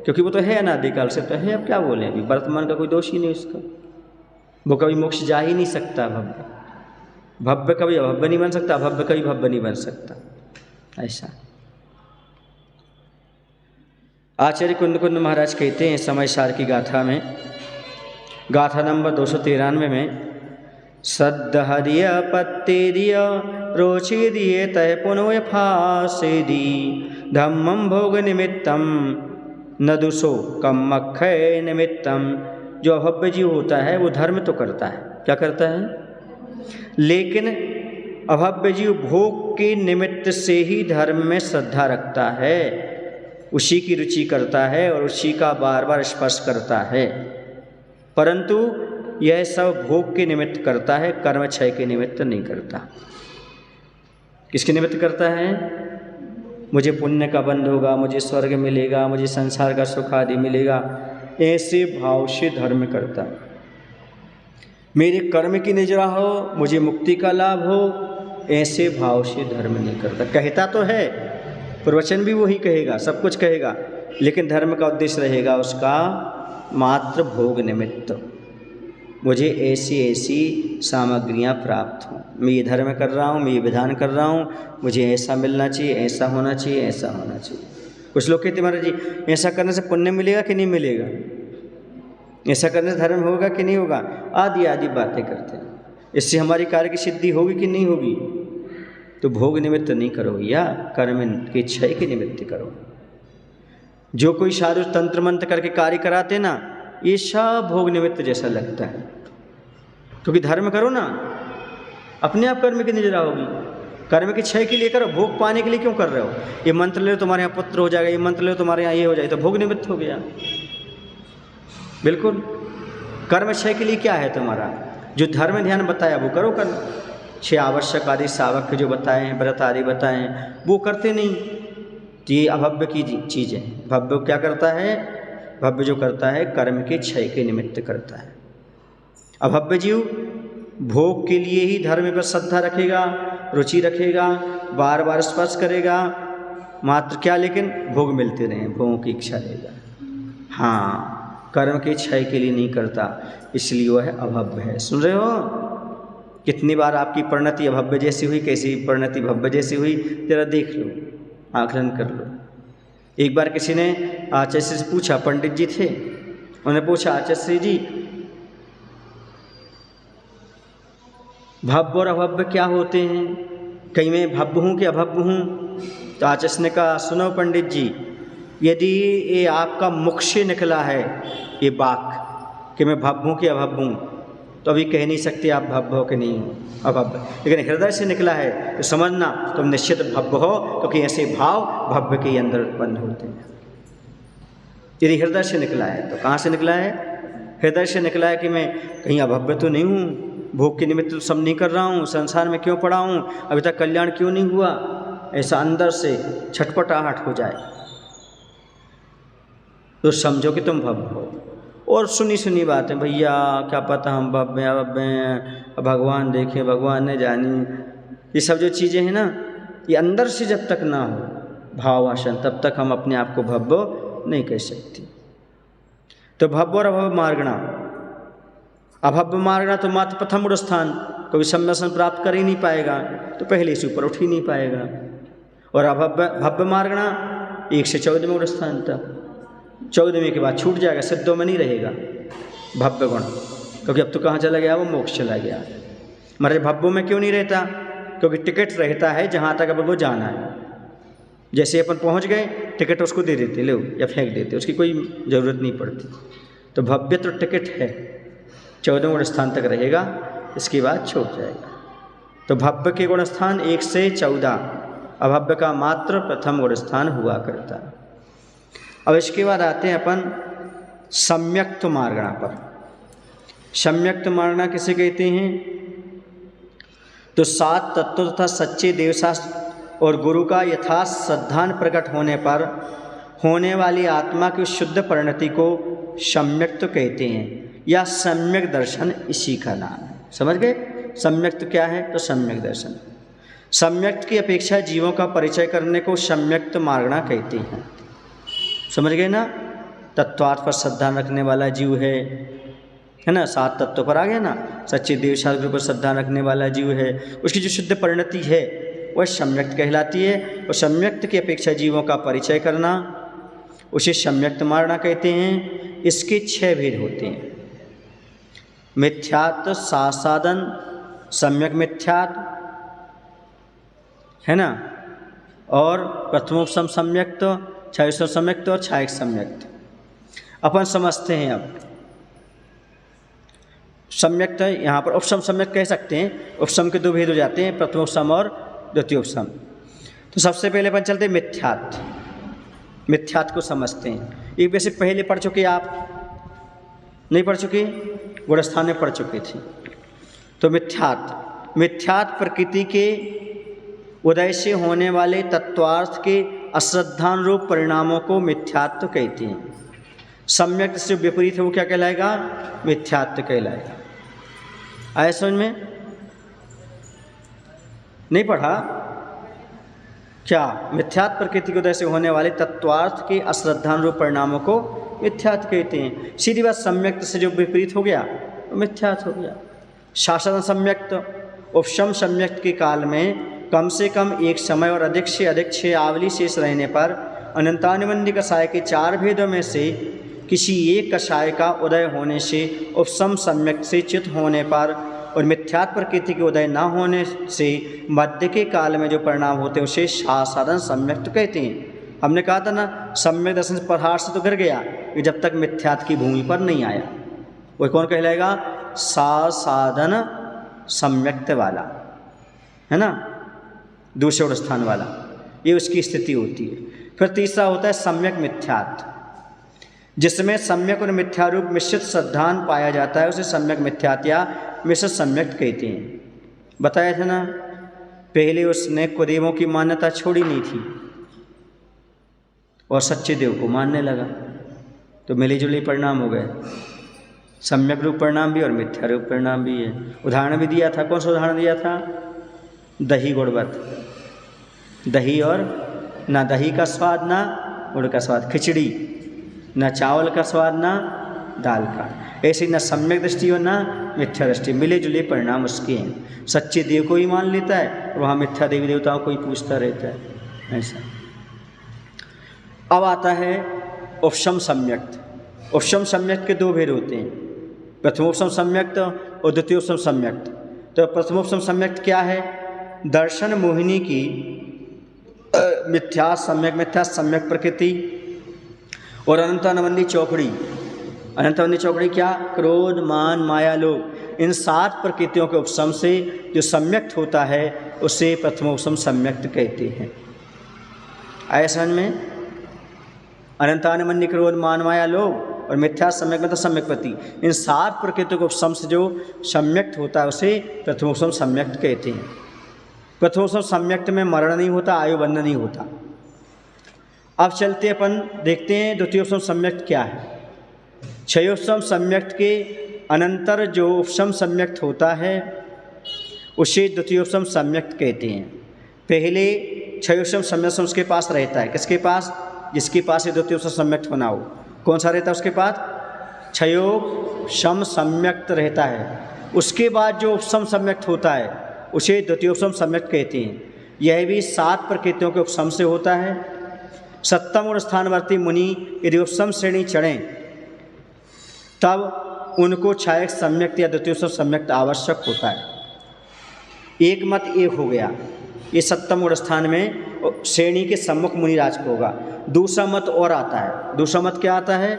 क्योंकि वो तो है अनादिकाल से तो है। अब क्या बोले, अभी वर्तमान का कोई दोष ही नहीं उसका। वो कभी मोक्ष जा ही नहीं सकता। भव्य भव्य कभी अभव्य नहीं बन सकता, अभव्य कभी भव्य नहीं बन सकता। ऐसा आचार्य कुंद महाराज कहते हैं समय सार की गाथा में, गाथा नंबर 293 में, सद्दहरिय पत्तेरिय रोचे दिए तय पुनः फासे दी धम्मम भोग निमित्तम नदुसो कम्मक्षय निमित्तम। जो अभव्य जीव होता है वो धर्म तो करता है। क्या करता है? लेकिन अभव्य जीव भोग के निमित्त से ही धर्म में श्रद्धा रखता है, उसी की रुचि करता है और उसी का बार बार स्पर्श करता है, परंतु यह सब भोग के निमित्त करता है, कर्म क्षय के निमित्त नहीं करता। किसके निमित्त करता है? मुझे पुण्य का बंध होगा, मुझे स्वर्ग मिलेगा, मुझे संसार का सुख आदि मिलेगा, ऐसे भाव से धर्म करता है। मेरे कर्म की निजरा हो, मुझे मुक्ति का लाभ हो, ऐसे भाव से धर्म नहीं करता। कहता तो है, प्रवचन भी वही कहेगा, सब कुछ कहेगा, लेकिन धर्म का उद्देश्य रहेगा उसका मात्र भोग निमित्त। मुझे ऐसी ऐसी सामग्रियां प्राप्त हों, मैं ये धर्म कर रहा हूँ, मैं ये विधान कर रहा हूँ, मुझे ऐसा मिलना चाहिए, ऐसा होना चाहिए, ऐसा होना चाहिए। कुछ लोग कहते महाराज जी ऐसा करने से पुण्य मिलेगा कि नहीं मिलेगा, ऐसा करने से धर्म होगा कि नहीं होगा, आदि आदि बातें करते हैं। इससे हमारी कार्य की सिद्धि होगी कि नहीं होगी? तो भोग निमित्त नहीं करो या कर्म के क्षय के निमित्त करो। जो कोई साधु तंत्र मंत्र करके कार्य कराते ना, ये सब भोग निमित्त जैसा लगता है, क्योंकि धर्म करो ना, अपने आप कर्म की निजरा होगी। कर्म के क्षय के लिए करो, भोग पाने के लिए क्यों कर रहे हो? ये मंत्र ले लो तुम्हारे यहाँ पुत्र हो जाएगा, ये मंत्र ले लो तुम्हारे यहाँ ये हो जाएगा, तो भोग निमित्त हो गया। बिल्कुल कर्म क्षय के लिए क्या है तुम्हारा? जो धर्म ध्यान बताया वो करो। कर्म 6 आवश्यक आदि सावक के जो बताए हैं, व्रत आदि बताए हैं, वो करते नहीं। तो ये अभव्य की चीज़ है। भव्य क्या करता है? भव्य जो करता है कर्म के क्षय के निमित्त करता है। अभव्य जीव भोग के लिए ही धर्म पर श्रद्धा रखेगा, रुचि रखेगा, बार बार स्पर्श करेगा, मात्र क्या, लेकिन भोग मिलते रहे, भोगों की इच्छा रहेगा। हाँ, कर्म के क्षय के लिए नहीं करता, इसलिए वह है अभव्य है। सुन रहे हो? कितनी बार आपकी परिणति अभव्य जैसी हुई, कैसी परिणति भव्य जैसी हुई, जरा देख लो, आकलन कर लो। एक बार किसी ने आचार्य से पूछा, पंडित जी थे, उन्होंने पूछा आचार्य जी भव्य और अभव्य क्या होते हैं, कहीं मैं भव्य हूँ कि अभव्य हूँ? तो आचार्य ने कहा, सुनो पंडित जी, यदि ये आपका मुख से निकला है ये वाक्य कि मैं भव्य हूँ कि अभव्य हूँ, तो अभी कह नहीं सकते आप भव्य हो कि नहीं हो, अभव्य। लेकिन हृदय से निकला है तो समझना तुम निश्चित भव्य हो, क्योंकि ऐसे भाव भव्य के अंदर उत्पन्न होते हैं। यदि हृदय से निकला है तो कहाँ से निकला है? हृदय से निकला है कि मैं कहीं अभव्य तो नहीं हूँ, भोग के निमित्त तो सब नहीं कर रहा हूँ, संसार में क्यों पड़ा हूँ, अभी तक कल्याण क्यों नहीं हुआ, ऐसा अंदर से छटपटाहट हो जाए तो समझो कि तुम भव्य हो। और सुनी सुनी बात है, भैया क्या पता हम भव्य हैं, भगवान देखे, भगवान ने जानी, ये सब जो चीज़ें हैं ना, ये अंदर से जब तक ना हो भावासन, तब तक हम अपने आप को भव्य नहीं कह सकते। तो भव्य और अभव्य मार्गणा, अभव्य मार्गणा तो मात्र प्रथम गुण स्थान, कभी सम्यसन प्राप्त कर ही नहीं पाएगा, तो पहले से ऊपर उठ ही नहीं पाएगा। और भव्य मार्गणा 1 से 14वें गुण स्थान तक, 14वें के बाद छूट जाएगा, सिद्धों में नहीं रहेगा भव्य गुण, क्योंकि अब तो कहाँ चला गया, वो मोक्ष चला गया। महाराज भव्यों में क्यों नहीं रहता? क्योंकि टिकट रहता है जहाँ तक अब वो जाना है। जैसे अपन पहुँच गए, टिकट उसको दे देते, लो या फेंक देते, उसकी कोई ज़रूरत नहीं पड़ती। तो भव्य तो टिकट है, 14वें गुण स्थान तक रहेगा, इसके बाद छूट जाएगा। तो भव्य के गुण स्थान 1 से 14, अभव्य का मात्र प्रथम गुण स्थान हुआ करता है। अब इसके बाद आते हैं अपन सम्यक्त मार्गणा पर। सम्यक्त मार्गणा किसे कहते हैं? तो 7 तत्व तथा सच्चे देवशास्त्र और गुरु का यथार्थ श्रद्धान प्रकट होने पर होने वाली आत्मा की शुद्ध परिणति को सम्यक्त कहते हैं, या सम्यक दर्शन इसी का नाम है। समझ गए? सम्यक्त क्या है? तो सम्यक दर्शन। सम्यक्त की अपेक्षा जीवों का परिचय करने को सम्यक्त मार्गणा कहते हैं। समझ गए ना? तत्वार्थ पर श्रद्धा रखने वाला जीव है ना, 7 तत्वों पर आ गया ना, सच्चे देवशास्त्र पर श्रद्धा रखने वाला जीव है, उसकी जो शुद्ध परिणति है वह सम्यक्त कहलाती है। और सम्यक्त की अपेक्षा जीवों का परिचय करना उसे सम्यक्त मार्गणा कहते हैं। इसके 6 भेद होते हैं। मिथ्यात्व, सासादन, सम्यक मिथ्यात्व है ना, और प्रथमोपम सम्यक्त, छायसो सम्यक्त और छायक सम्यक्त। अपन समझते हैं अब सम्यक्त यहाँ पर उपसम सम्यक्त कह सकते हैं। उपसम के दो भेद हो जाते हैं, प्रथमोपसम और द्वितीयोपसम। तो सबसे पहले अपन चलते हैं मिथ्यात्व। मिथ्यात्व को समझते हैं। एक वैसे पहले पढ़ चुके आप, नहीं पढ़ चुके, गुणस्थान में पढ़ चुके थे। तो मिथ्यात्व, मिथ्यात्व प्रकृति के उदय से होने वाले तत्वार्थ के अश्रद्धानुरूप परिणामों को मिथ्यात्व कहते हैं। सम्यक से विपरीत है वो क्या कहलाएगा? मिथ्यात्व कहलाएगा। आया समझ में? नहीं पढ़ा क्या? मिथ्यात्व प्रकृति के उदय से होने वाले तत्वार्थ के अश्रद्धानुरूप परिणामों को मिथ्यात्व कहते हैं। सीधी बात, सम्यक्त से जो विपरीत हो गया वो मिथ्यात्व हो गया। शासन सम्यक्त, उपशम सम्यक्त के काल में कम से कम एक समय और अधिक से अधिक 6 आवली शेष रहने पर अनंतानुबंधी कषाय के 4 भेदों में से किसी एक कषाय का उदय होने से उपशम सम्यक्त से च्युत होने पर और मिथ्यात्व प्रकृति के उदय न होने से मध्य के काल में जो परिणाम होते हैं उसे साधन सम्यक्त कहते हैं। हमने कहा था ना, सम्यक दर्शन प्रहार से तो गिर गया कि जब तक मिथ्यात्व की भूमि पर नहीं आया। वो कौन कहलाएगा? साधन सम्यक्त वाला, है ना, दूसरे स्थान वाला, ये उसकी स्थिति होती है। फिर तीसरा होता है सम्यक मिथ्यात्व, जिसमें सम्यक और मिथ्यारूप मिश्रित श्रद्धान पाया जाता है, उसे सम्यक मिथ्यात्व या मिश्रित सम्यक्त कहते हैं। बताया था ना, पहले उसने कुदेवों की मान्यता छोड़ी नहीं थी और सच्चे देव को मानने लगा, तो मिले जुले परिणाम हो गए। सम्यक रूप परिणाम भी और मिथ्या रूप परिणाम भी है। उदाहरण भी दिया था। कौन सा उदाहरण दिया था? दही गुड़वत। दही और ना दही का स्वाद ना गुड़ का स्वाद, खिचड़ी ना चावल का स्वाद ना दाल का। ऐसे न सम्यक दृष्टि और ना मिथ्या दृष्टि, मिले जुले परिणाम उसके हैं। सच्चे देव को ही मान लेता है और वहाँ मिथ्या देवी देवताओं को ही पूछता रहता है, ऐसा। अब आता है उपशम सम्यक्त। उपशम सम्यक्त के 2 भेद होते हैं, प्रथमोपशम सम्यक्त और द्वितीयोपशम सम्यक्त। तो प्रथमोपशम सम्यक्त क्या है? दर्शन मोहिनी की मिथ्या सम्यक प्रकृति और अनंतानुबंधी चौकड़ी। अनंतानुबंधी चौकड़ी क्या? क्रोध, मान, माया, लोभ, इन 7 प्रकृतियों के उपशम से जो सम्यक्त होता है उसे प्रथमोपशम सम्यक्त कहते हैं। आया समझ में? अनंतानुबंधी, क्रोध, मान, माया, लोभ और मिथ्या सम्यक मतलब सम्यक प्रति, इन 7 प्रकृतियों के उपशम से जो सम्यक्त होता है उसे प्रथमोपशम सम्यक्त कहते हैं। प्रथमोपशम सम्यक्त में मरण नहीं होता, आयु बंध नहीं होता। अब चलते अपन देखते हैं द्वितीयोपशम सम्यक्त क्या है। क्षयोपशम सम्यक्त के अनंतर जो उपशम सम्यक्त होता है उसे द्वितीयोपशम सम्यक्त कहते हैं। पहले क्षयोपशम सम्यक्त उसके पास रहता है। किसके पास? जिसके पास ये द्वितीयोपशम सम्यक्त होना हो। कौन सा रहता है उसके पास? क्षयोपशम सम्यक्त रहता है। उसके बाद जो उपशम सम्यक्त होता है उसे द्वितीयोपशम सम्यक्त कहते हैं। यह भी 7 प्रकृतियों के उपशम से होता है। सप्तम और स्थानवर्ती मुनि यदि उपशम श्रेणी चढ़ें तब उनको क्षायक सम्यक्त या द्वितीयोपशम सम्यक्त आवश्यक होता है। एक मत एक हो गया, ये सप्तम और स्थान में श्रेणी के सम्मुख मुनिराज को होगा। दूसरा मत और आता है। दूसरा मत क्या आता है?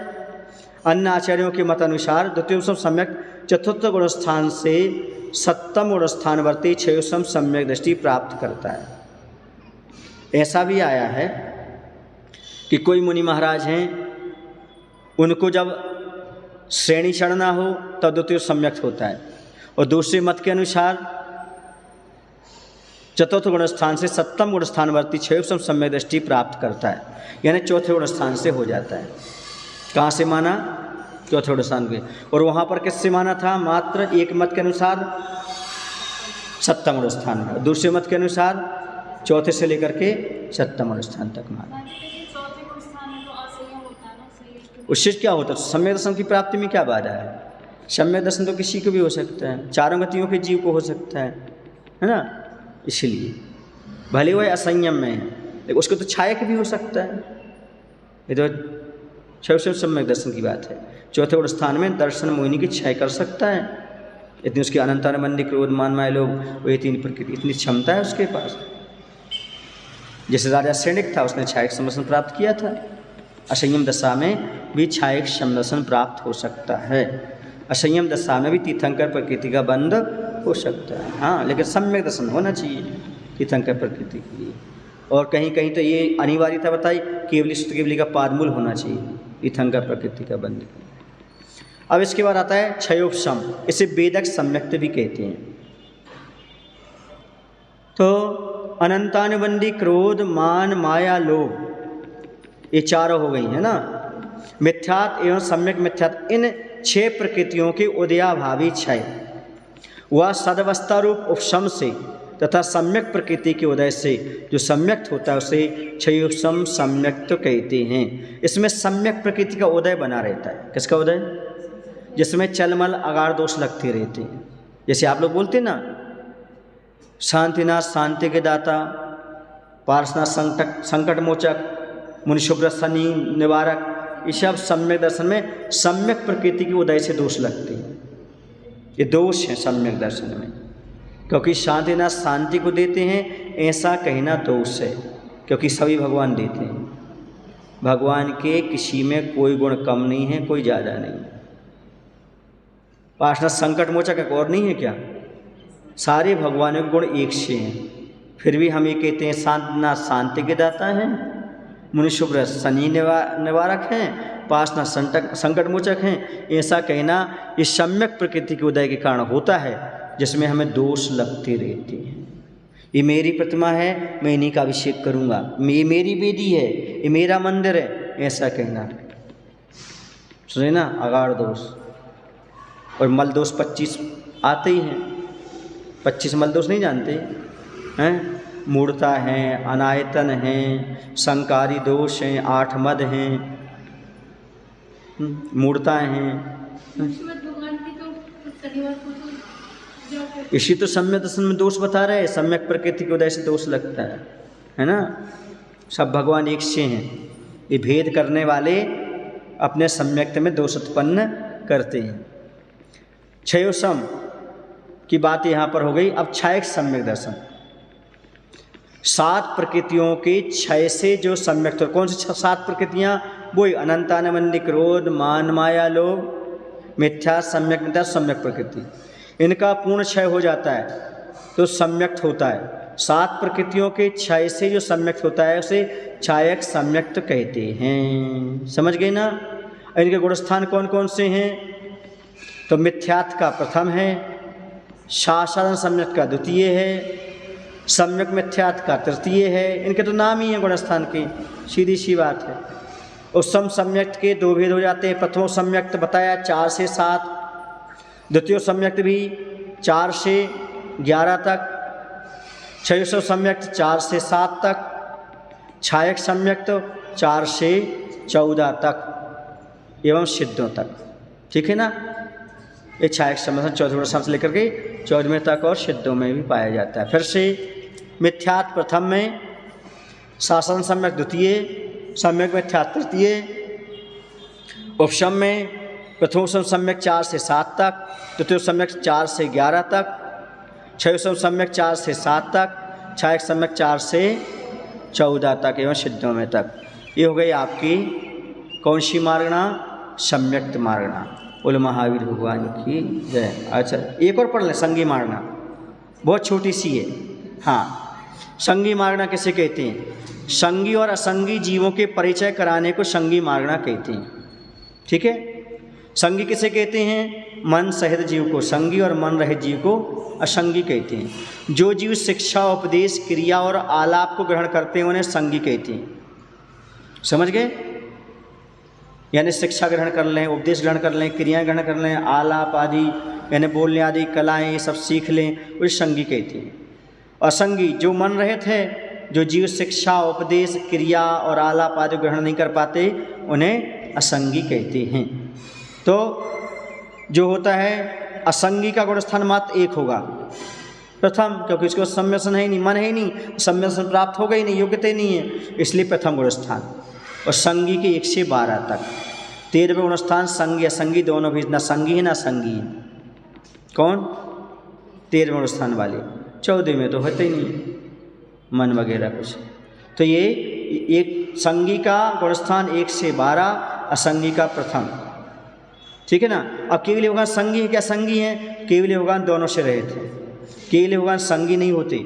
अन्य आचार्यों के मत अनुसार द्वितीयोपशम सम्यक्त चतुर्थ गुण स्थान से सप्तम गुण स्थानवर्ती क्षयोपशम सम्यक दृष्टि प्राप्त करता है। ऐसा भी आया है कि कोई मुनि महाराज हैं, उनको जब श्रेणी चढ़ना हो तब द्वितीयोपशम सम्यक्त होता है, और दूसरे मत के अनुसार चतुर्थ गुण स्थान से सप्तम गुण स्थानवर्ती क्षयोपशम सम्यक दृष्टि प्राप्त करता है, यानी चौथे गुण स्थान से हो जाता है। कहाँ से माना? चौथे गुण स्थान के। और वहाँ पर किससे माना था? मात्र एक मत के अनुसार सप्तम गुण स्थान में, दूसरे मत के अनुसार चौथे से लेकर के सप्तम गुण स्थान तक माना। उससे क्या होता है? सम्यक दर्शन की प्राप्ति में क्या बाधा है? सम्यक दर्शन तो किसी को भी हो सकता है, चारों गतियों के जीव को हो सकता है ना। इसलिए भले वह असंयम में है लेकिन उसको तो छायक भी हो सकता है। ये तो क्षयोपशम सम्यक दर्शन की बात है। चौथे गुण स्थान में दर्शन मोहिनी की क्षय कर सकता है। इतनी उसकी अनंतानुबंधी, क्रोध, मान, माया, लोभ, वो 3 प्रकृति, इतनी क्षमता है उसके पास। जैसे राजा सैनिक था, उसने छायक समदर्शन प्राप्त किया था। असंयम दशा में भी छायक समदर्शन प्राप्त हो सकता है। असंयम दशा में भी तीर्थंकर प्रकृति का बंध हो सकता है। हाँ, लेकिन सम्यक दर्शन होना चाहिए तीर्थंकर प्रकृति के लिए। और कहीं कहीं तो ये अनिवार्यता बताई, केवली शुद्ध केवली का पादमूल होना चाहिए तीर्थंकर प्रकृति का बंध। अब इसके बाद आता है क्षयोपशम, इसे वेदक सम्यक्त भी कहते हैं। तो अनंतानुबंधी क्रोध, मान, माया, लोभ, ये चारों हो गई है ना। मिथ्यात्व एवं सम्यक मिथ्यात्व, इन 6 प्रकृतियों के उदयाभावी क्षय वह सदवस्था रूप उपशम से तथा सम्यक प्रकृति के उदय से जो सम्यक्त होता है उसे क्षयोपशम सम्यक्त तो कहते हैं। इसमें सम्यक प्रकृति का उदय बना रहता है। किसका उदय? जिसमें चलमल अगार दोष लगते रहते हैं। जैसे आप लोग बोलते हैं ना, शांतिनाथ, शांति के दाता, पार्श्वनाथ, संकट मोचक, मुनिशुभ्र, शनि निवारक, ये सब सम्यक दर्शन में सम्यक प्रकृति के उदय से दोष लगते हैं। ये दोष हैं सम्यक दर्शन में, क्योंकि शांतिनाथ शांति को देते हैं, ऐसा कहना दोष है, क्योंकि सभी भगवान देते हैं। भगवान के किसी में कोई गुण कम नहीं है, कोई ज़्यादा नहीं। पार्श्वनाथ संकट मोचक एक और नहीं है क्या? सारे भगवानों के गुण एक से हैं, फिर भी हम ये कहते हैं शांतिनाथ शांति के दाता हैं, मुनिशुभ्र शनि निवारक हैं, पार्श्वनाथ संकट मोचक हैं। ऐसा कहना ये सम्यक प्रकृति के उदय के कारण होता है, जिसमें हमें दोष लगते रहते हैं। ये मेरी प्रतिमा है, मैं इन्हीं का अभिषेक करूँगा, ये मेरी वेदी है, ये मेरा मंदिर है, ऐसा कहना। सुने ना, अगाड़ दोष और मल दोष 25 आते ही हैं। 25 मल दोष नहीं जानते हैं? मूढ़ता हैं, अनायतन हैं, संकारी दोष हैं, 8 मद हैं, मूढ़ता हैं। इसी तो सम्यक दर्शन में दोष बता रहे हैं, सम्यक प्रकृति के उदय से दोष लगता है ना। सब भगवान एक से हैं, ये भेद करने वाले अपने सम्यक्त में दोष उत्पन्न करते हैं। क्षयोपशम की बात यहाँ पर हो गई। अब क्षयक सम्यक दर्शन, 7 प्रकृतियों के क्षय से जो सम्यक, तो कौन सी 7 प्रकृतियाँ? वही अनंतानुबंधी क्रोध, मान, माया, लोभ, मिथ्या, सम्यक मिथ्या, सम्यक प्रकृति, इनका पूर्ण क्षय हो जाता है तो सम्यक्त होता है। 7 प्रकृतियों के क्षय से जो सम्यक्त होता है उसे क्षयक सम्यक्त कहते हैं। समझ गए ना? इनके गुणस्थान कौन कौन से हैं? तो मिथ्यात्व का प्रथम है, साधारण सम्यक्त का द्वितीय है, सम्यक मिथ्यात्व का तृतीय है। इनके तो नाम ही है गुणस्थान के, सीधी सी बात है। उत्तम सम्यक्त के 2 भेद हो जाते हैं। प्रथम सम्यक्त बताया 4 से 7, द्वितीय सम्यक्त भी 4 से 11 तक, क्षयोपशम सम्यक्त 4 से 7 तक, क्षयक सम्यक्त 4 से 14 तक एवं सिद्धों तक। ठीक है ना? ये क्षयक सम्यक्त 14वें से लेकर के 14वें तक और सिद्धों में भी पाया जाता है। फिर से मिथ्यात्व प्रथम में, शासन सम्यक द्वितीय, सम्यक मिथ्यात्व तृतीय, उपशम में प्रथम सम्यक 4 से 7 तक, द्वितीय सम्यक 4 से 11 तक, क्षयोपशम सम्यक 4 से 7 तक, क्षयक सम्यक 4 से 14 तक एवं सिद्धों में तक। ये हो गई आपकी कौन सी मार्गणा? सम्यक्त मार्गणा। बोलो महावीर भगवान की जय। अच्छा, एक और पढ़ लें, संगी मार्गणा, बहुत छोटी सी है। हाँ, संगी मार्गणा किसे कहते हैं? संगी और असंगी जीवों के परिचय कराने को संगी मार्गणा कहते हैं। ठीक है? संगी किसे कहते हैं? मन सहित जीव को संगी और मन रहित जीव को असंगी कहते हैं। जो जीव शिक्षा, उपदेश, क्रिया और आलाप को ग्रहण करते हैं उन्हें संगी कहते हैं। समझ गए? यानी शिक्षा ग्रहण कर लें, उपदेश ग्रहण कर लें, क्रियाएं ग्रहण कर लें, आलाप आदि यानी बोलने आदि कलाएं ये सब सीख लें, उसे संगी कहते हैं। असंगी जो मन रहित है, जो जीव शिक्षा, उपदेश, क्रिया और आलाप आदि ग्रहण नहीं कर पाते उन्हें असंगी कहते हैं। तो जो होता है असंगी का गुणस्थान मात्र एक होगा प्रथम, क्योंकि इसको सम्यसन है ही नहीं, मन है ही नहीं, सम्यसन प्राप्त होगा ही नहीं, योग्यता ही नहीं है, इसलिए प्रथम गुणस्थान। और संगी के 1 से 12 तक 13वें गुणस्थान संगी असंगी दोनों भी, ना संगी है ना संगी है। कौन? 13वें गुणस्थान वाले। 14 में तो होते ही नहीं मन वगैरह कुछ। तो ये एक संगी का गुणस्थान 1 से 12, असंगी का प्रथम। ठीक है ना। अब केवली भगवान संगी है क्या? संगी हैं। केवली भगवान दोनों से रहित हैं। केवली भगवान संगी नहीं होते,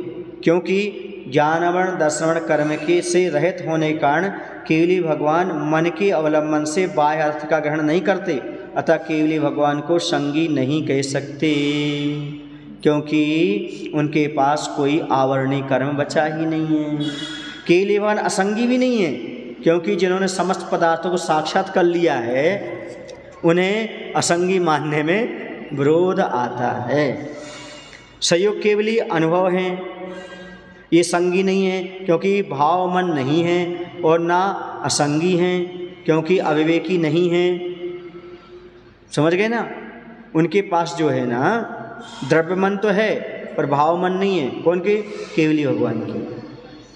क्योंकि ज्ञानवर्ण दर्शनवर्ण कर्म के से रहित होने के कारण केवली भगवान मन के अवलंबन से बाह्य अर्थ का ग्रहण नहीं करते, अतः केवली भगवान को संगी नहीं कह सकते, क्योंकि उनके पास कोई आवरणीय कर्म बचा ही नहीं है। केवली भगवान असंगी भी नहीं है, क्योंकि जिन्होंने समस्त पदार्थों को साक्षात कर लिया है उन्हें असंगी मानने में विरोध आता है। संयोग केवली अनुभव हैं, ये संगी नहीं है, क्योंकि भाव मन नहीं है, और ना असंगी हैं, क्योंकि अविवेकी नहीं हैं। समझ गए ना। उनके पास जो है ना द्रव्य मन तो है पर भाव मन नहीं है। कौन के? केवली भगवान के।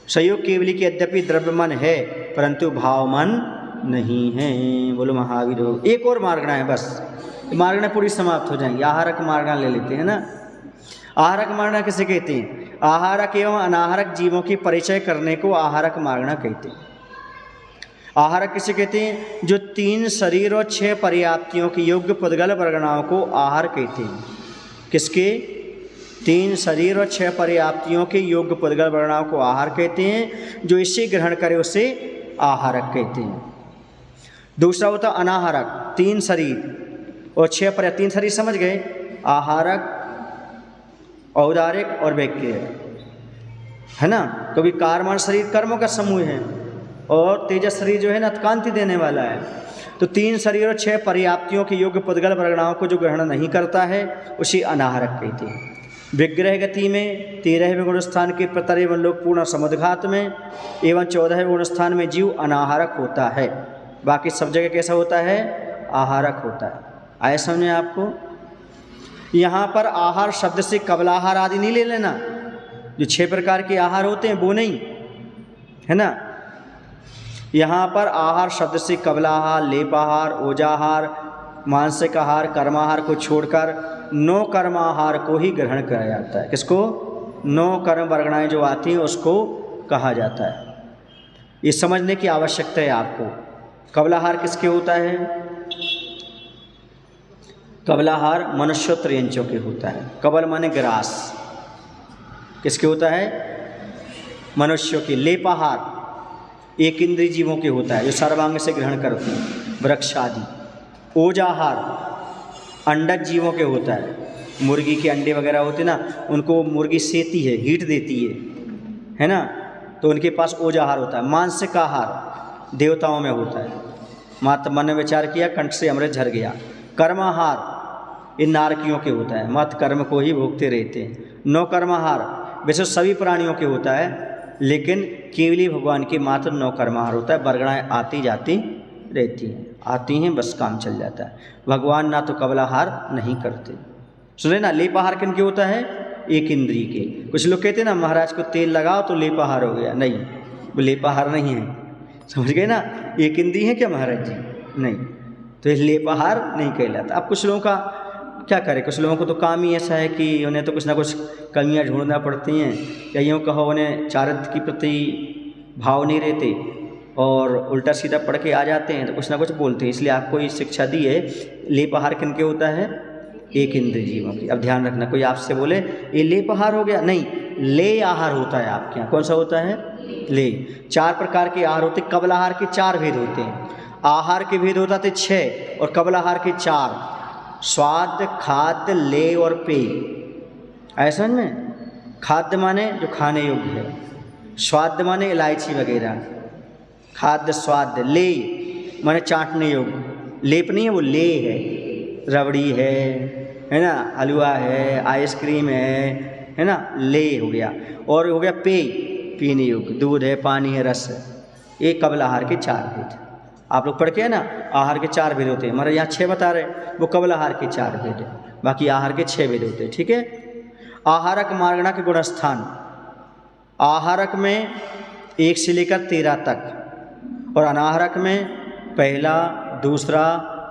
संयोग केवली के यद्यपि द्रव्य मन है परंतु भाव मन नहीं है। बोलो महावीर हो। एक और मार्गणा है, बस मार्गणा पूरी समाप्त हो जाएंगी। आहारक मार्गणा ले लेते हैं ना। आहारक मार्गणा किसे कहते हैं? आहारक एवं अनाहारक जीवों की परिचय करने को आहारक मार्गणा कहते हैं। आहारक किसे कहते हैं? जो 3 शरीर और 6 पर्याप्तियों की योग्य पुद्गल वर्गणाओं को आहार कहते हैं। किसके? 3 शरीर और 6 पर्याप्तियों के योग्य पुद्गल वर्गणाओं को आहार कहते हैं। जो इसे ग्रहण करे उसे आहारक कहते हैं। दूसरा होता अनाहारक, 3 शरीर और 6 पर्याप्ति। 3 शरीर समझ गए? आहारक, औदारिक और वैक्य, है ना। कभी कारमान शरीर कर्मों का समूह है, और तेजस शरीर जो है ना कांति देने वाला है। तो 3 शरीर और 6 पर्याप्तियों के योग्य पुद्गल वर्गणाओं को जो ग्रहण नहीं करता है उसे अनाहारक कहते हैं। विग्रह गति में 13वें गुण स्थान के प्रतर एवं लोक पूर्ण समुद्घात में एवं 14वें गुण स्थान में जीव अनाहारक होता है। बाकी सब जगह कैसा होता है? आहारक होता है। आए समझे आपको? यहाँ पर आहार शब्द से कबलाहार आदि नहीं ले लेना। जो 6 प्रकार के आहार होते हैं वो नहीं, है ना। यहाँ पर आहार शब्द से कबलाहार, लेपाहार, ओजाहार, मानसिक आहार, कर्माहार को छोड़कर 9 कर्माहार को ही ग्रहण किया जाता है। किसको? 9 कर्म वर्गणाएं जो आती हैं उसको कहा जाता है। ये समझने की आवश्यकता है आपको। कबलाहार किसके होता है? कबलाहार मनुष्योत्रयंचों के होता है। कबल माने ग्रास, किसके होता है? मनुष्यों के। लेपाहार एक इंद्रिय जीवों के होता है, जो सर्वांग से ग्रहण करते हैं, वृक्ष आदि। ओजाहार अंडक जीवों के होता है। मुर्गी के अंडे वगैरह होते ना, उनको मुर्गी सेती है, हीट देती है ना, तो उनके पास ओजाहार होता है। मानसिक आहार देवताओं में होता है। मात्र मन में विचार किया, कंठ से अमृत झर गया। कर्माहार इन नारकियों के होता है, मात्र कर्म को ही भोगते रहते हैं। 9 कर्माहार वैसे सभी प्राणियों के होता है, लेकिन केवली भगवान के मात्र 9 कर्माहार होता है। वर्गणाएं आती जाती रहती हैं, आती हैं, बस काम चल जाता है। भगवान ना तो कबलाहार नहीं करते। सुने ना, लेपाहार किन के होता है? एक इंद्रिय के। कुछ लोग कहते हैं ना महाराज को तेल लगाओ तो लेपाहार हो गया। नहीं, वो लेपाहार नहीं है। समझ गए ना। एक इंद्रिय है क्या महाराज जी? नहीं, तो ये लेपाहार नहीं कहलाता। अब कुछ लोगों का क्या करें, कुछ लोगों को तो काम ही ऐसा है कि उन्हें तो कुछ ना कुछ कमियां ढूंढना पड़ती हैं, या यूँ कहो उन्हें चारित्र की प्रति भाव नहीं रहते और उल्टा सीधा पढ़ के आ जाते हैं तो कुछ ना कुछ बोलते हैं। इसलिए आपको ये शिक्षा दी है। लेपाहार किन के होता है? एक इंद्रिय जीवों की। अब ध्यान रखना, कोई आपसे बोले ये लेपाहार हो गया, नहीं, ले आहार होता है आपके यहाँ। कौन सा होता है? ले। 4 प्रकार के आहार होते। कबलाहार के 4 भेद होते हैं। आहार के भेद होता थे 6 और कबलाहार के 4। स्वाद, खाद्य, ले और पेय। ऐसा में खाद्य माने जो खाने योग्य है, स्वाद माने इलायची वगैरह, खाद्य स्वाद। ले माने चाटने योग्य। लेप नहीं है, वो ले है। रबड़ी है ना, हलवा है, आइसक्रीम है ना, ले हो गया। और हो गया पेय, पीने योग्य, दूध है, पानी है, रस है। ये कबलाहार के 4 भेद। आप लोग पढ़ के है ना, आहार के 4 भेद होते हैं। हमारे यहाँ 6 बता रहे, वो कबल आहार के 4 भेद है, बाकी आहार के 6 भेद होते हैं। ठीक है। आहारक मार्गणा के गुणस्थान। आहारक में 1 से लेकर 13 तक, और अनाहारक में 1, 2,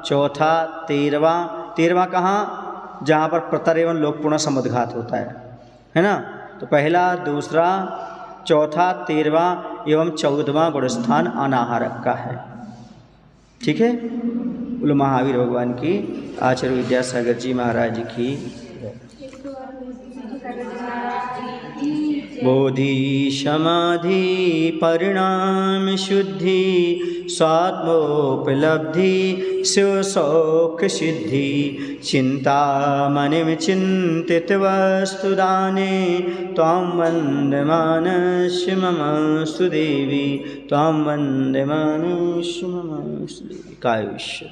4, 13वां कहाँ? जहाँ पर प्रतर एवं लोकपूर्ण समुद्घात होता है ना। तो 1, 2, 4, 13वां एवं 14वां गुणस्थान अनाहारक का है। ठीक है। बोलो महावीर भगवान की, आचार्य विद्यासागर जी महाराज की। बोधि समाधि परिणाम शुद्धि स्वात्मोपलब्धि शिव सौख सिद्धि चिंता मनिम चिंतित वस्तु दाने त्वां वंदे मानस्य ममस्तु देवी त्वां वंदे मानस्य ममस्तु देवी। काय विश्व